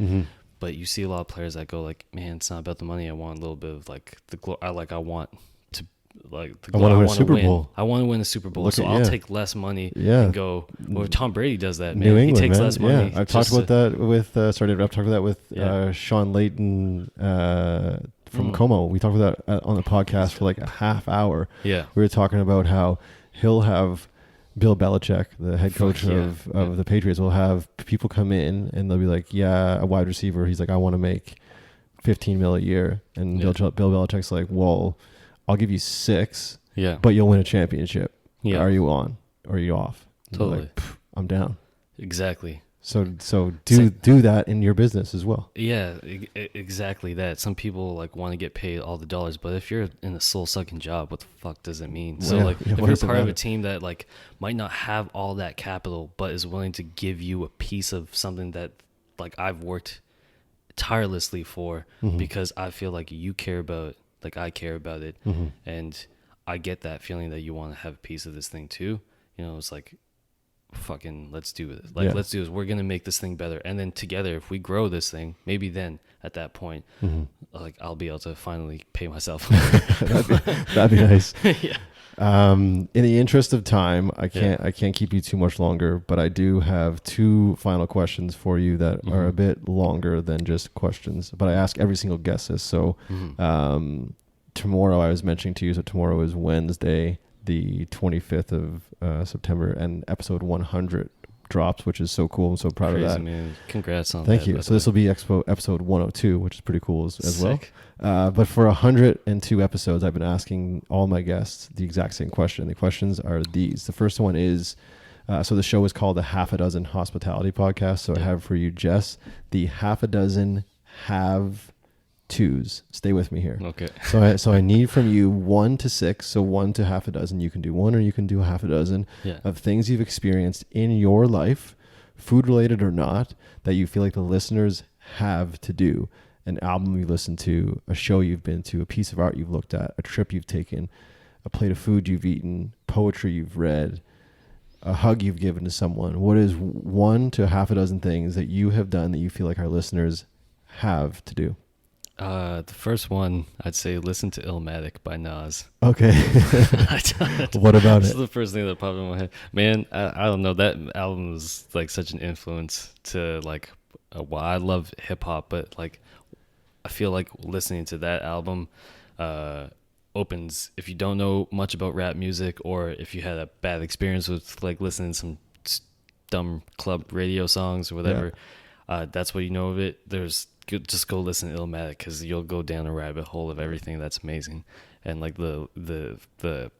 But you see a lot of players that go like, man, it's not about the money. I want a little bit of like the I want to like the I want to win a Super Bowl. I want to win a Super Bowl. Look so at- I'll yeah. take less money Yeah. and go. Well, Tom Brady does that, man. New England, he takes man. less money. Yeah, I've talked about that with I've talked about that with Yeah. Sean Layton from Como. We talked about that on the podcast for like a half hour. Yeah. We were talking about how he'll have Bill Belichick, the head coach Fuck yeah. of the Patriots, will have people come in and they'll be like, yeah, a wide receiver. He's like, I want to make $15 million a year. And Yeah. Bill Belichick's like, well, I'll give you 6, Yeah. but you'll win a championship. Yeah. Are you on or are you off? And they're Totally. like, "Pff, I'm down. Exactly. So do that in your business as well. Yeah, exactly that. Some people like want to get paid all the dollars, but if you're in a soul-sucking job, what the fuck does it mean? So Yeah, like, yeah, if what you're does it part of a matter? team that like might not have all that capital, but is willing to give you a piece of something that like I've worked tirelessly for, because I feel like you care about, like I care about it, and I get that feeling that you want to have a piece of this thing too. You know, it's like, fucking let's do it. Like, Yeah. let's do this. We're gonna make this thing better, and then together, if we grow this thing, maybe then at that point, like I'll be able to finally pay myself. That'd be nice. Yeah. In the interest of time, I can't keep you too much longer, but I do have 2 final questions for you that are a bit longer than just questions. But I ask every single guest this. So tomorrow, I was mentioning to you, so tomorrow is Wednesday, the 25th of September, and episode 100 drops, which is so cool. I'm so proud Crazy, of that. man. Congrats on Thank that. you. by So the this will be episode 102, which is pretty cool as well. Sick. But for 102 episodes, I've been asking all my guests the exact same question. The questions are these. The first one is, so the show is called the Half a Dozen Hospitality Podcast. So I have for you, Jess, the half a dozen have-tos. Stay with me here. Okay. So I need from you 1 to 6. So 1 to half a dozen. You can do 1 or you can do half a dozen Yeah. of things you've experienced in your life, food related or not, that you feel like the listeners have to do. An album you listened to, a show you've been to, a piece of art you've looked at, a trip you've taken, a plate of food you've eaten, poetry you've read, a hug you've given to someone. What is one to half a dozen things that you have done that you feel like our listeners have to do? The first one, I'd say listen to Illmatic by Nas. Okay. What about This it? is the first thing that popped in my head. Man, I don't know. That album is like such an influence to like, well, I love hip hop, but like, I feel like listening to that album opens, if you don't know much about rap music, or if you had a bad experience with like listening to some dumb club radio songs or whatever, that's what you know of it. Just go listen to Illmatic, because you'll go down a rabbit hole of everything that's amazing, and like the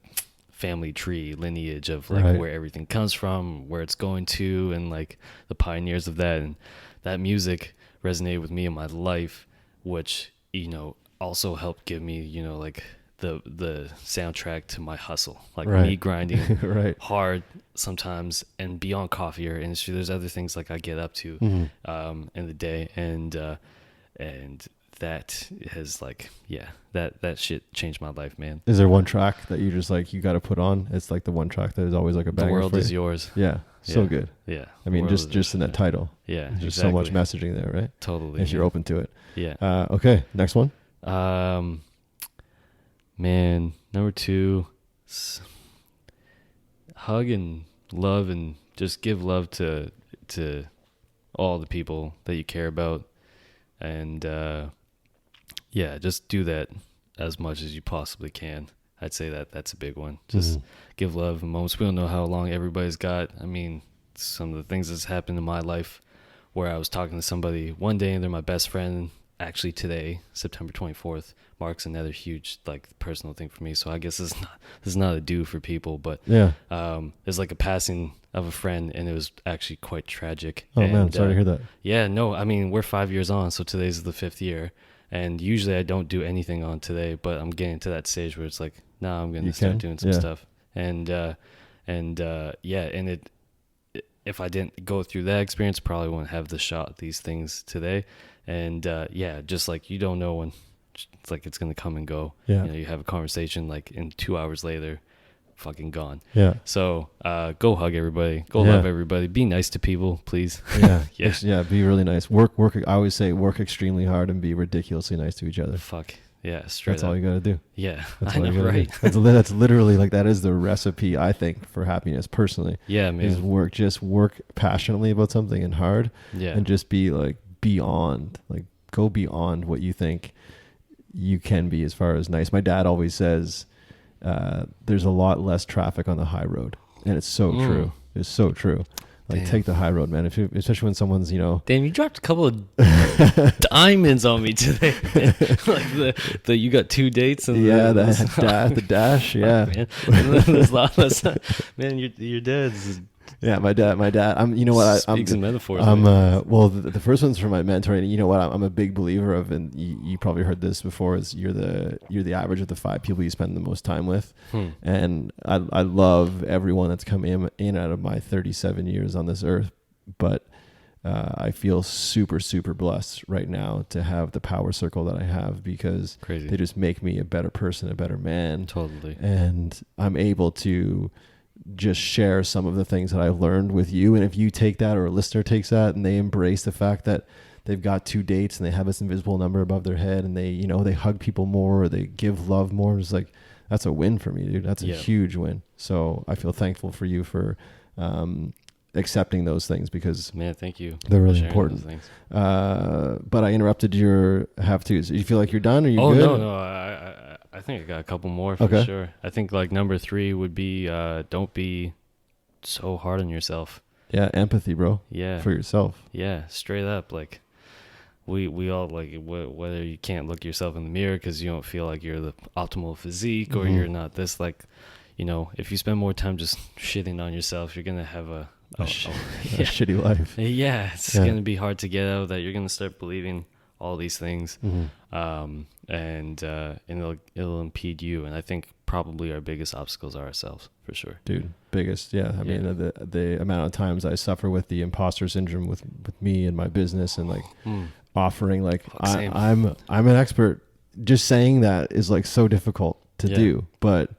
family tree lineage of like where everything comes from, where it's going to, and like the pioneers of that. And that music resonated with me in my life, which, you know, also helped give me, you know, like the soundtrack to my hustle, like me grinding hard sometimes, and beyond coffee or industry, there's other things like I get up to in the day, and that has like, that shit changed my life, man. Is there one track that you just like, you got to put on? It's like the one track that is always like a banger. The World for Is you? Yours. Yeah. So good. Yeah. I mean, just in that title. Yeah. There's just so much messaging there, right? Totally. If you're open to it. Yeah. Okay. Next one. Man, number 2, hug and love, and just give love to all the people that you care about, and just do that as much as you possibly can. I'd say that's a big one. Just give love in moments. We don't know how long everybody's got. I mean, some of the things that's happened in my life, where I was talking to somebody one day and they're my best friend. Actually, today, September 24th, marks another huge like personal thing for me. So I guess this is not a do for people, but it's like a passing of a friend, and it was actually quite tragic. Oh, man, sorry to hear that. Yeah, no, I mean, we're 5 years on, so today's the 5th year, and usually I don't do anything on today, but I'm getting to that stage where it's like, nah, I'm going to start doing some stuff, and it. If I didn't go through that experience, probably wouldn't have the shot these things today. And just like, you don't know when it's like it's gonna come and go. You know, you have a conversation, like in 2 hours later, fucking gone. So go hug everybody, go love everybody, be nice to people, please. Be really nice. Work I always say, work extremely hard and be ridiculously nice to each other. Straight that's up. all you gotta do. I know, right? That's literally like, that is the recipe, I think, for happiness personally. Man. Is work passionately about something and hard, and just be like beyond, like go beyond what you think you can be as far as nice. My dad always says there's a lot less traffic on the high road, and it's so true. It's so true. Like, take the high road, man. Especially when someone's, you know. Damn, you dropped a couple of diamonds on me today. Like the you got 2 dates and the dash, yeah. Man. There's a lot less. Man, your dad's. Yeah, my dad. You know what? Speaks in metaphors. Well, the first one's from my mentor, and you know what? I'm a big believer of, and you probably heard this before, is you're the average of the 5 people you spend the most time with. And I love everyone that's come in out of my 37 years on this earth, but I feel super, super blessed right now to have the power circle that I have, because they just make me a better person, a better man. Totally. And I'm able to just share some of the things that I've learned with you. And if you take that, or a listener takes that, and they embrace the fact that they've got 2 dates and they have this invisible number above their head, and they, you know, they hug people more, or they give love more, it's like, that's a win for me, dude. That's a huge win. So I feel thankful for you for accepting those things, because man, thank you. They're really important. But I interrupted your have tos. You feel like you're done? Or you good? No. I think I got a couple more for sure. I think like number 3 would be don't be so hard on yourself. Yeah, empathy, bro. Yeah, for yourself. Yeah, straight up. Like we all, like, whether you can't look yourself in the mirror because you don't feel like you're the optimal physique, or you're not this, like, you know, if you spend more time just shitting on yourself, you're gonna have a shitty life. Yeah, it's gonna be hard to get out of that. You're gonna start believing all these things, and it'll impede you. And I think probably our biggest obstacles are ourselves, for sure, dude. Biggest, I mean, the amount of times I suffer with the imposter syndrome with me and my business, and like offering, like, I'm an expert. Just saying that is like so difficult to do, but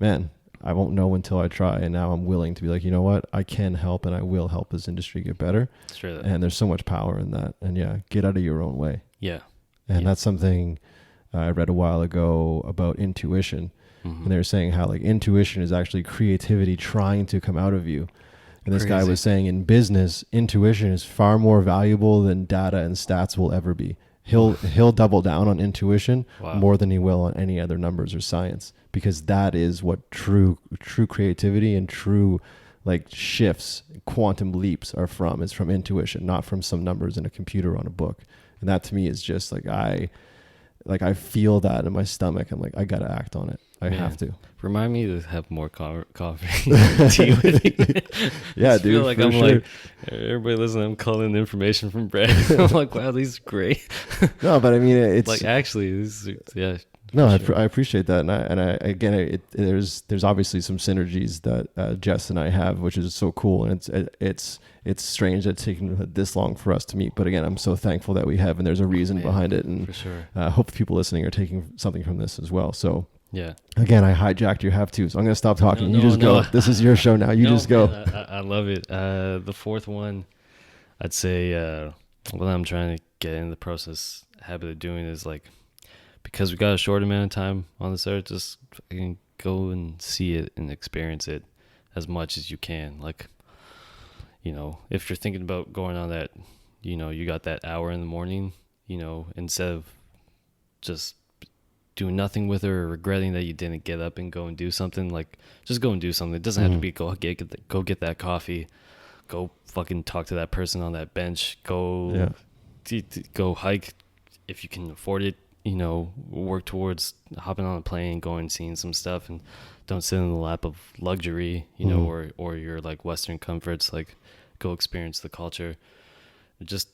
man, I won't know until I try. And now I'm willing to be like, you know what, I can help and I will help this industry get better. Sure. And there's so much power in that. And yeah, get out of your own way. Yeah. And that's something I read a while ago about intuition. Mm-hmm. And they were saying how like intuition is actually creativity trying to come out of you. And this guy was saying in business, intuition is far more valuable than data and stats will ever be. He'll double down on intuition more than he will on any other numbers or science, because that is what true creativity and true like shifts, quantum leaps are from. It's from intuition, not from some numbers in a computer on a book. And that to me is just like I feel that in my stomach. I'm like, I gotta act on it. I have to. Remind me to have more coffee tea with you. Yeah, I dude. feel like I'm like, everybody listen, I'm calling information from Brad. I'm like, wow, these are great. No, but I mean, it's like actually, this is, yeah. No, I appreciate that, and I again, there's obviously some synergies that Jess and I have, which is so cool, and it's strange that it's taken this long for us to meet, but again, I'm so thankful that we have, and there's a reason behind it, and for sure. Hope the people listening are taking something from this as well. So yeah, again, I hijacked your have to, so I'm gonna stop talking. You just go. This is your show now. You just go. Man, I love it. The fourth one, I'd say, what I'm trying to get in the habit of doing is like, because we got a short amount of time on this earth, just fucking go and see it and experience it as much as you can. Like, you know, if you're thinking about going on that, you know, you got that hour in the morning, you know, instead of just doing nothing with it or regretting that you didn't get up and go and do something, like, just go and do something. It doesn't have to be go get that coffee, go fucking talk to that person on that bench, go hike if you can afford it. You know, work towards hopping on a plane, going and seeing some stuff, and don't sit in the lap of luxury, you know, or your like Western comforts. Like, go experience the culture. Just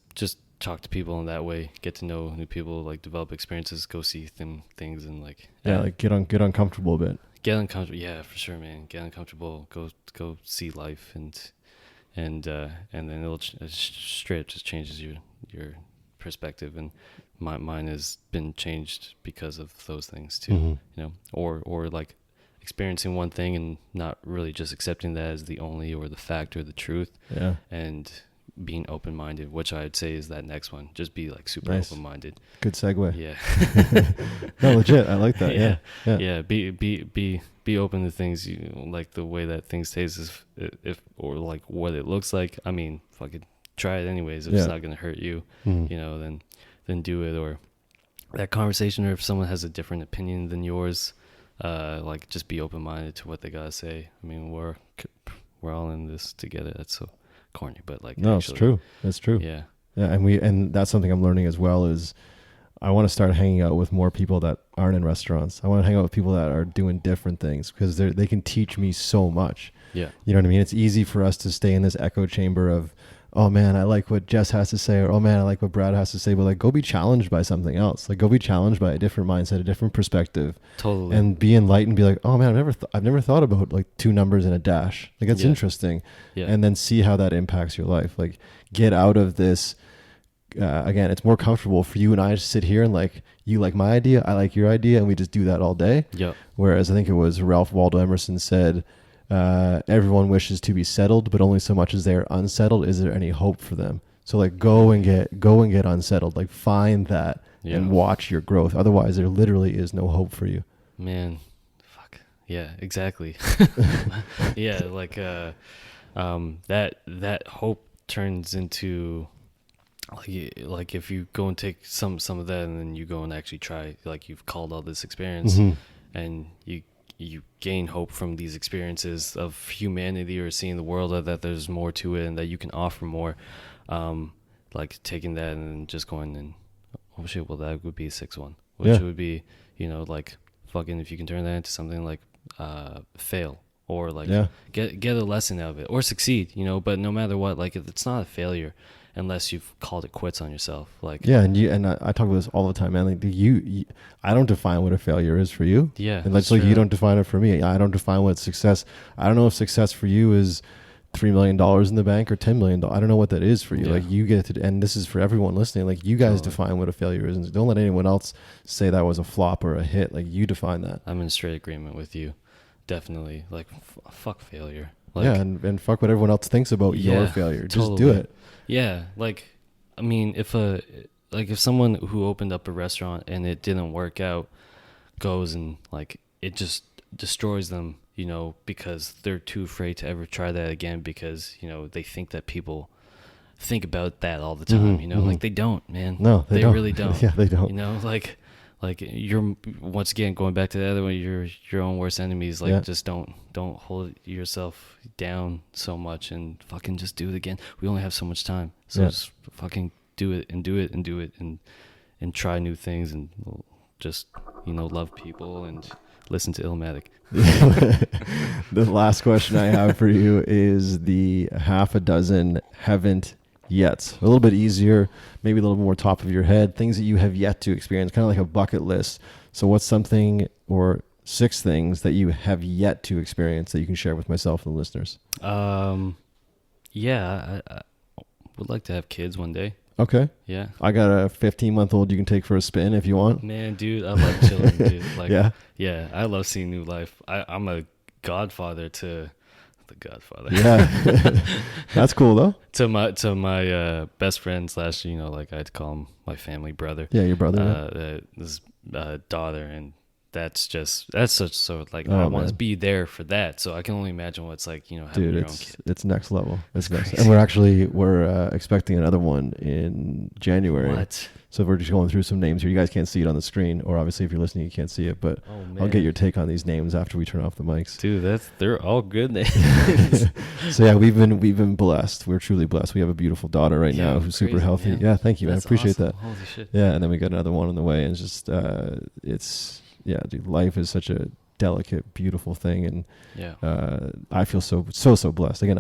talk to people in that way. Get to know new people. Like, develop experiences. Go see things and like like get uncomfortable a bit. Get uncomfortable. Yeah, for sure, man. Get uncomfortable. Go see life and then it'll straight up just changes your perspective, and mine has been changed because of those things too. You know, or like experiencing one thing and not really just accepting that as the only or the fact or the truth. Yeah. And being open-minded, which I'd say is that next one. Just be like super open-minded. Good segue. Yeah. No, legit. I like that. Yeah. Be open to things, you know, like the way that things taste, if or like what it looks like. I mean, fucking try it anyways. If it's not gonna hurt you, you know, then do it. Or that conversation, or if someone has a different opinion than yours, like, just be open-minded to what they gotta say. I mean, we're all in this together. That's so corny, but like, no, actually, it's true. That's true. Yeah. And that's something I'm learning as well, is I want to start hanging out with more people that aren't in restaurants. I want to hang out with people that are doing different things, because they can teach me so much. Yeah. You know what I mean? It's easy for us to stay in this echo chamber of, oh man, I like what Jess has to say, or oh man, I like what Brad has to say, but like, go be challenged by something else. Like, go be challenged by a different mindset, a different perspective. Totally. And be enlightened, be like, oh man, I've never thought about like two numbers and a dash. Like, that's interesting. Yeah. And then see how that impacts your life. Like, get out of this. Again, it's more comfortable for you and I to sit here and like, you like my idea, I like your idea, and we just do that all day. Yeah. Whereas I think it was Ralph Waldo Emerson said, everyone wishes to be settled, but only so much as they are unsettled is there any hope for them. So like, go and get unsettled. Like, find that and watch your growth. Otherwise, there literally is no hope for you. Man, fuck. Yeah, exactly. Yeah, like that hope turns into like if you go and take some of that and then you go and actually try, like, you've called all this experience and you gain hope from these experiences of humanity or seeing the world, that there's more to it and that you can offer more. Like, taking that and just going and, oh shit, well, that would be a 6-1, which would be, you know, like, fucking, if you can turn that into something like fail, or like get a lesson out of it, or succeed, you know. But no matter what, like, it's not a failure unless you've called it quits on yourself. Like, and I talk about this all the time, man. Like, you I don't define what a failure is for you. Yeah. And like you don't define it for me. I don't define what success. I don't know if success for you is $3 million in the bank or $10 million. I don't know what that is for you. Like, you get to, and this is for everyone listening. Like, you guys define what a failure is, and don't let anyone else say that was a flop or a hit. Like, you define that. I'm in straight agreement with you. definitely. Like, fuck failure. Like, yeah, and fuck what everyone else thinks about your failure. Just do it. Yeah, like, I mean, if someone who opened up a restaurant and it didn't work out goes and like it just destroys them, you know, because they're too afraid to ever try that again because, you know, they think that people think about that all the time, you know, like they don't, man. No, they don't. Really don't. Yeah, they don't. You know, like you're, once again, going back to the other one, you're your own worst enemies. Like, just don't hold yourself down so much and fucking just do it again. We only have so much time. So just fucking do it and do it and do it and try new things and just, you know, love people and listen to Illmatic. The last question I have for you is the half a dozen haven't yet. A little bit easier, maybe a little more top of your head, things that you have yet to experience, kind of like a bucket list. So what's something or 6 things that you have yet to experience that you can share with myself and the listeners? Yeah, I would like to have kids one day. Okay. Yeah. I got a 15-month-old you can take for a spin if you want. Man, dude, I love children, dude. Like, yeah, I love seeing new life. I'm a godfather to the Godfather. Yeah. That's cool though. To my best friend / you know, like I'd call him my family brother. Yeah, your brother. His daughter, and that's such so like I want to be there for that. So I can only imagine what it's like, you know, having your own kid. It's next level. It's next, and we're expecting another one in January. What? So we're just going through some names here. You guys can't see it on the screen, or obviously if you're listening, you can't see it. But I'll get your take on these names after we turn off the mics. Dude, they're all good names. So yeah, we've been blessed. We're truly blessed. We have a beautiful daughter right now who's super healthy. Man. Yeah, thank you, man. I appreciate awesome. that. Holy shit. Yeah, and then we got another one on the way, and it's just yeah, dude, life is such a delicate, beautiful thing, and I feel so blessed. Again,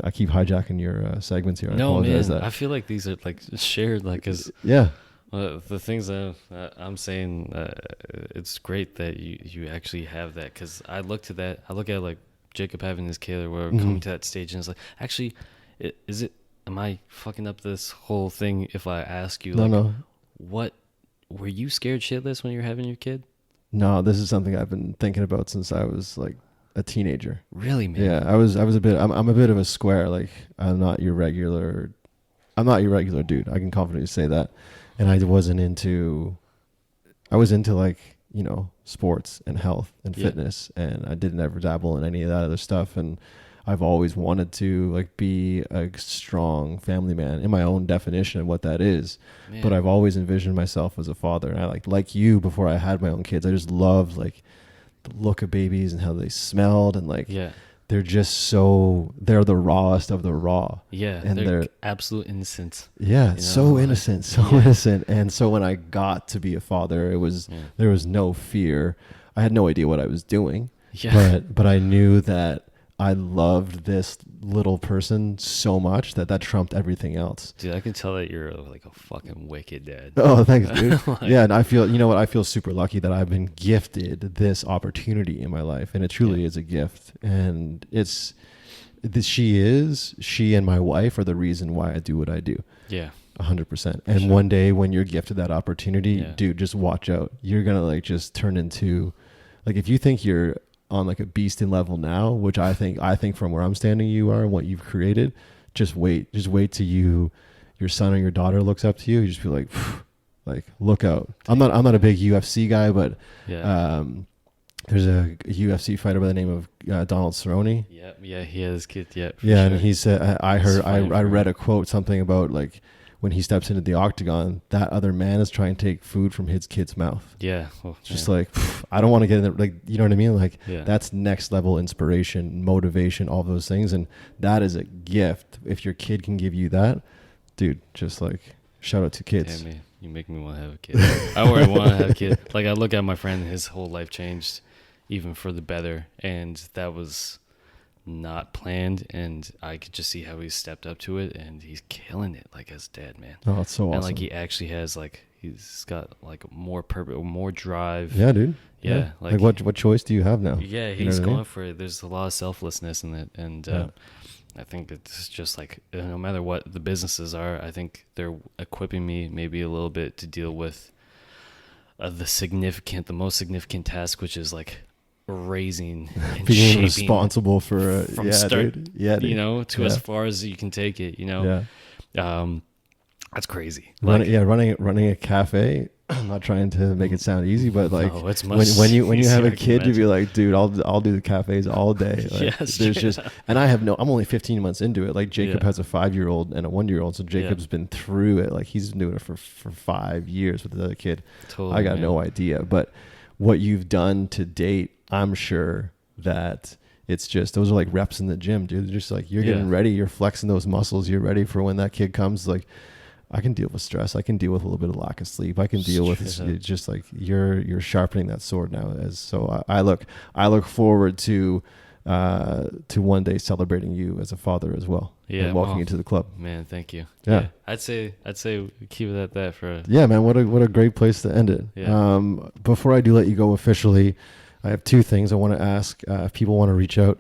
I keep hijacking your segments here. I apologize. I feel like these are like shared, like, cause the things that I'm saying, it's great that you actually have that, because I look at like Jacob having his kid, or we're coming to that stage, and it's like, actually, am I fucking up this whole thing if I ask you, no. What were you scared shitless when you were having your kid? No, this is something I've been thinking about since I was like a teenager. Really, man? Yeah, I'm a bit of a square. Like, I'm not your regular dude. I can confidently say that. And I was into like, you know, sports and health and fitness, and I didn't ever dabble in any of that other stuff. And I've always wanted to like be a strong family man in my own definition of what that is. Man. But I've always envisioned myself as a father. And I like you before I had my own kids, I just loved like the look of babies and how they smelled, and like they're the rawest of the raw. Yeah, and they're absolute innocent. Yeah, so innocent. And so when I got to be a father, there was no fear. I had no idea what I was doing. Yeah. But I knew that I loved this little person so much that trumped everything else. Dude, I can tell that you're like a fucking wicked dad. Oh, thanks, dude. Yeah, and I feel super lucky that I've been gifted this opportunity in my life, and it truly is a gift. And she and my wife are the reason why I do what I do. Yeah. 100%. And one day when you're gifted that opportunity, dude, just watch out. You're going to like just turn into, like, if you think you're on like a beastin level now, which I think from where I'm standing you are and what you've created, just wait till your son or your daughter looks up to you. You just feel like look out. I'm not a big UFC guy, but there's a UFC fighter by the name of Donald Cerrone. Yeah, he has kids. Yeah, and he said, I read a quote, something about like, when he steps into the octagon, that other man is trying to take food from his kid's mouth. Yeah. Oh, just like, I don't want to get in there. Like, you know what I mean? Like, that's next level inspiration, motivation, all those things. And that is a gift. If your kid can give you that, dude, just like, shout out to kids. Damn, man, you make me want to have a kid. I already want to have a kid. Like, I look at my friend, his whole life changed even for the better. And that was not planned, and I could just see how he stepped up to it, and he's killing it like as dad, man. Oh, it's so awesome. And like he actually has like, he's got like more purpose, more drive. Yeah, dude. Yeah. Like what choice do you have now? Yeah, he's going for it. There's a lot of selflessness in it, and I think it's just like, no matter what the businesses are, I think they're equipping me maybe a little bit to deal with the most significant task, which is like raising and Being shaping responsible for from yeah, start, dude. Yeah, dude. you know, to Yeah. as far as you can take it, you know. Yeah. That's crazy. Running a cafe. I'm not trying to make it sound easy, but like no, it's when much you have easier, a I can kid, you'd be imagine. like, dude, I'll do the cafes all day. Like, Yeah, there's straight just, up. and I'm only 15 months into it. Like Jacob Yeah. has a 5-year-old and a 1-year-old, so Jacob's been through it. Like he's been doing it for 5 years with the other kid. Totally, I got man. no idea, but what you've done to date, I'm sure that it's just those are like reps in the gym, dude. They're just like you're getting Yeah. ready, you're flexing those muscles, you're ready for when that kid comes. Like I can deal with stress, I can deal with a little bit of lack of sleep, I can deal with Straight up. it's just like you're sharpening that sword now. As so I look forward to one day celebrating you as a father as well. Yeah, and welcoming well, you to the club. Man, thank you. Yeah. I'd say we keep it at that for Yeah, man, what a great place to end it. Yeah. Before I do let you go officially, I have 2 things I want to ask. If people want to reach out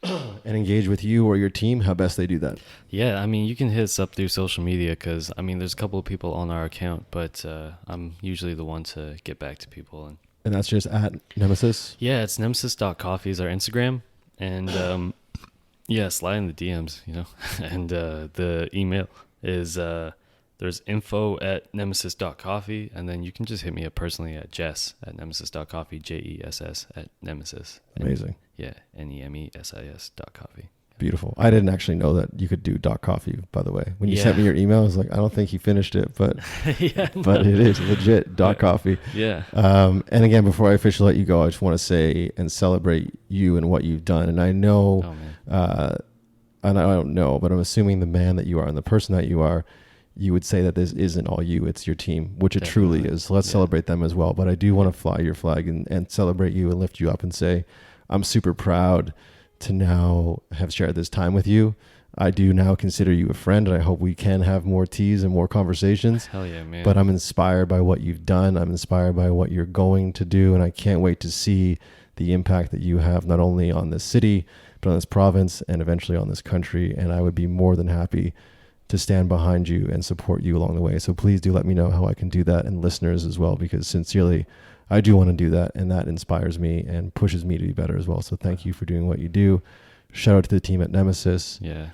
and engage with you or your team, how best they do that. Yeah, I mean, you can hit us up through social media because, I mean, there's a couple of people on our account, but I'm usually the one to get back to people. And that's just at Nemesis. Yeah, it's nemesis.coffee is our Instagram. And, yeah, slide in the DMs, you know. And the email is there's info@nemesis.coffee. And then you can just hit me up personally at Jess@nemesis.coffee, JESS@nemesis. Amazing. Yeah, NEMESIS.coffee. Beautiful. I didn't actually know that you could do .coffee, by the way. When you sent Yeah. me your email, I was like, I don't think he finished it, but Yeah, but no. it is legit .coffee. Yeah. And again, before I officially let you go, I just want to say and celebrate you and what you've done. And I know, Oh, man. and I don't know, but I'm assuming the man that you are and the person that you are, you would say that this isn't all you, it's your team, which it truly Definitely. is. So let's Yeah. celebrate them as well. But I do want to fly your flag and celebrate you and lift you up and say, I'm super proud to now have shared this time with you. I do now consider you a friend, and I hope we can have more teas and more conversations. Hell yeah, man. But I'm inspired by what you've done. I'm inspired by what you're going to do, and I can't wait to see the impact that you have not only on this city, but on this province and eventually on this country. And I would be more than happy to stand behind you and support you along the way. So please do let me know how I can do that, and listeners as well, because sincerely, I do want to do that, and that inspires me and pushes me to be better as well. So thank you for doing what you do. Shout out to the team at Nemesis. Yeah,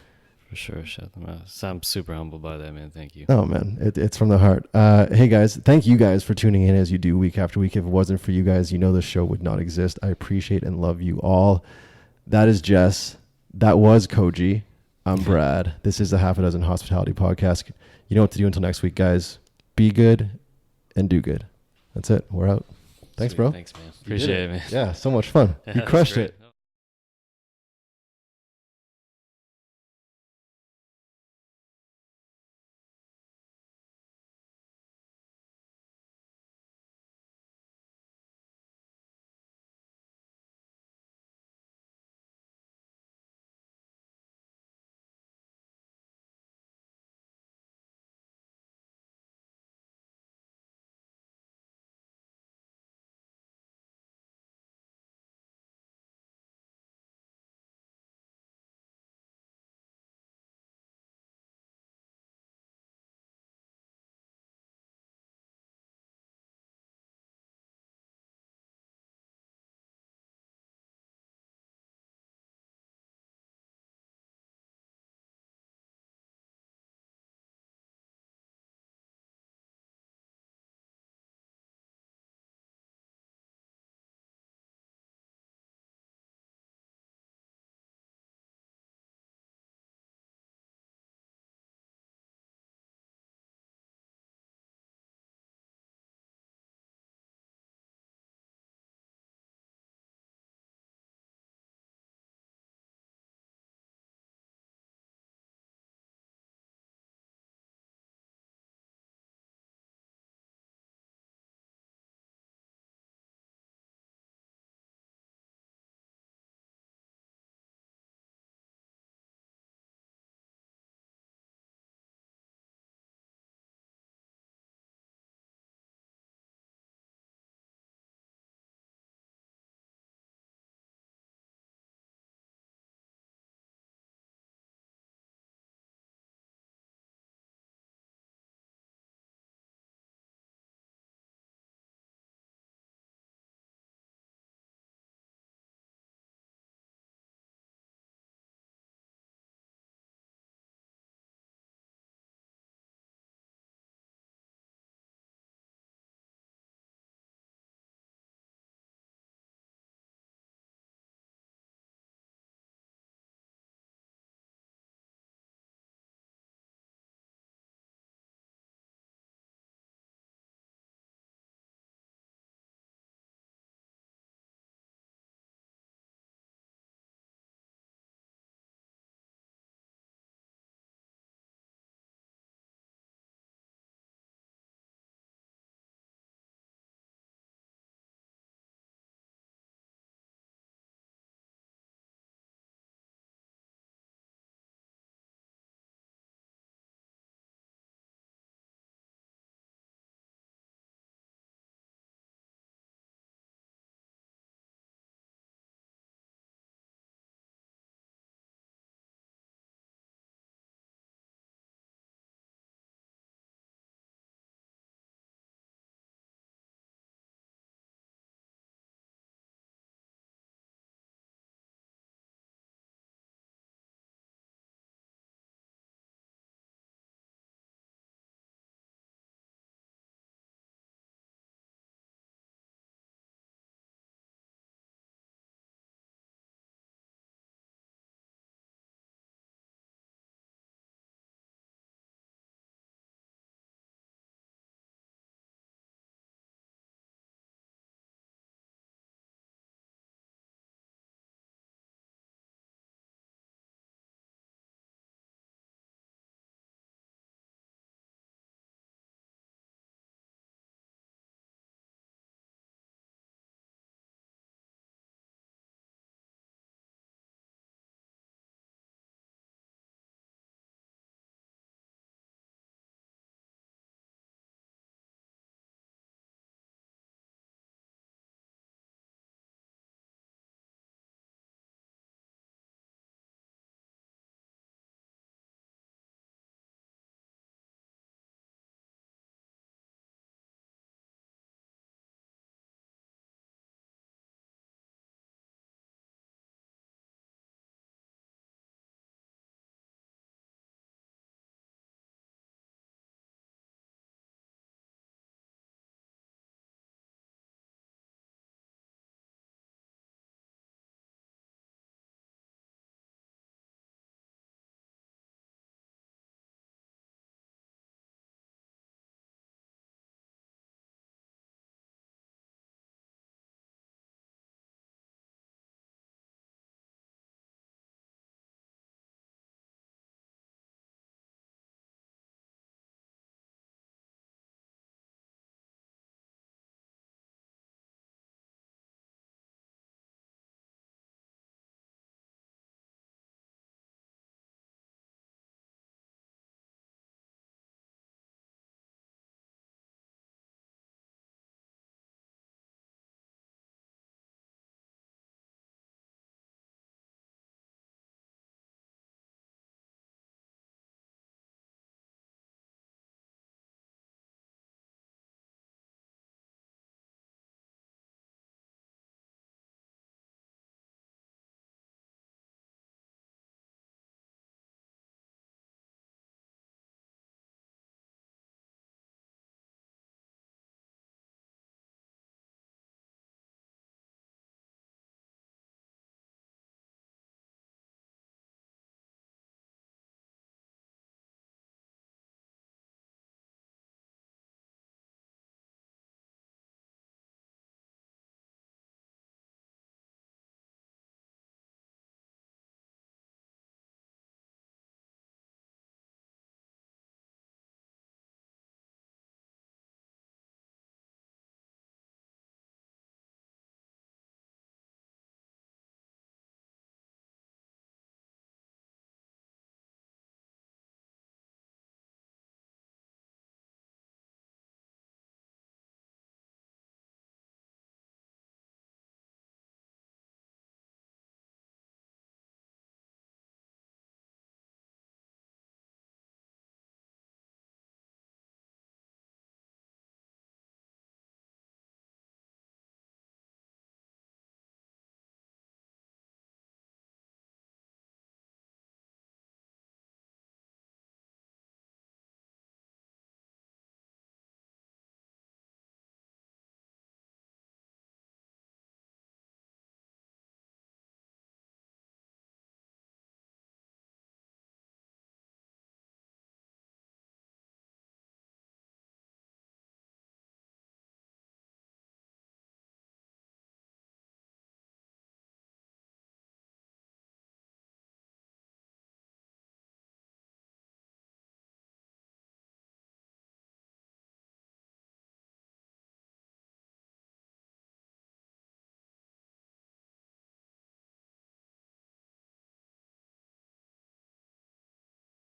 for sure. Shout them out. So I'm super humbled by that, man. Thank you. Oh man, it's from the heart. Hey guys, thank you guys for tuning in as you do week after week. If it wasn't for you guys, this show would not exist. I appreciate and love you all. That is Jess. That was Koji. I'm Brad. This is the Half a Dozen Hospitality Podcast. You know what to do until next week, guys. Be good and do good. That's it. We're out. Thanks, Sweet. bro. Thanks, man. Appreciate it, man. Yeah, so much fun. Yeah, You that's crushed great. it.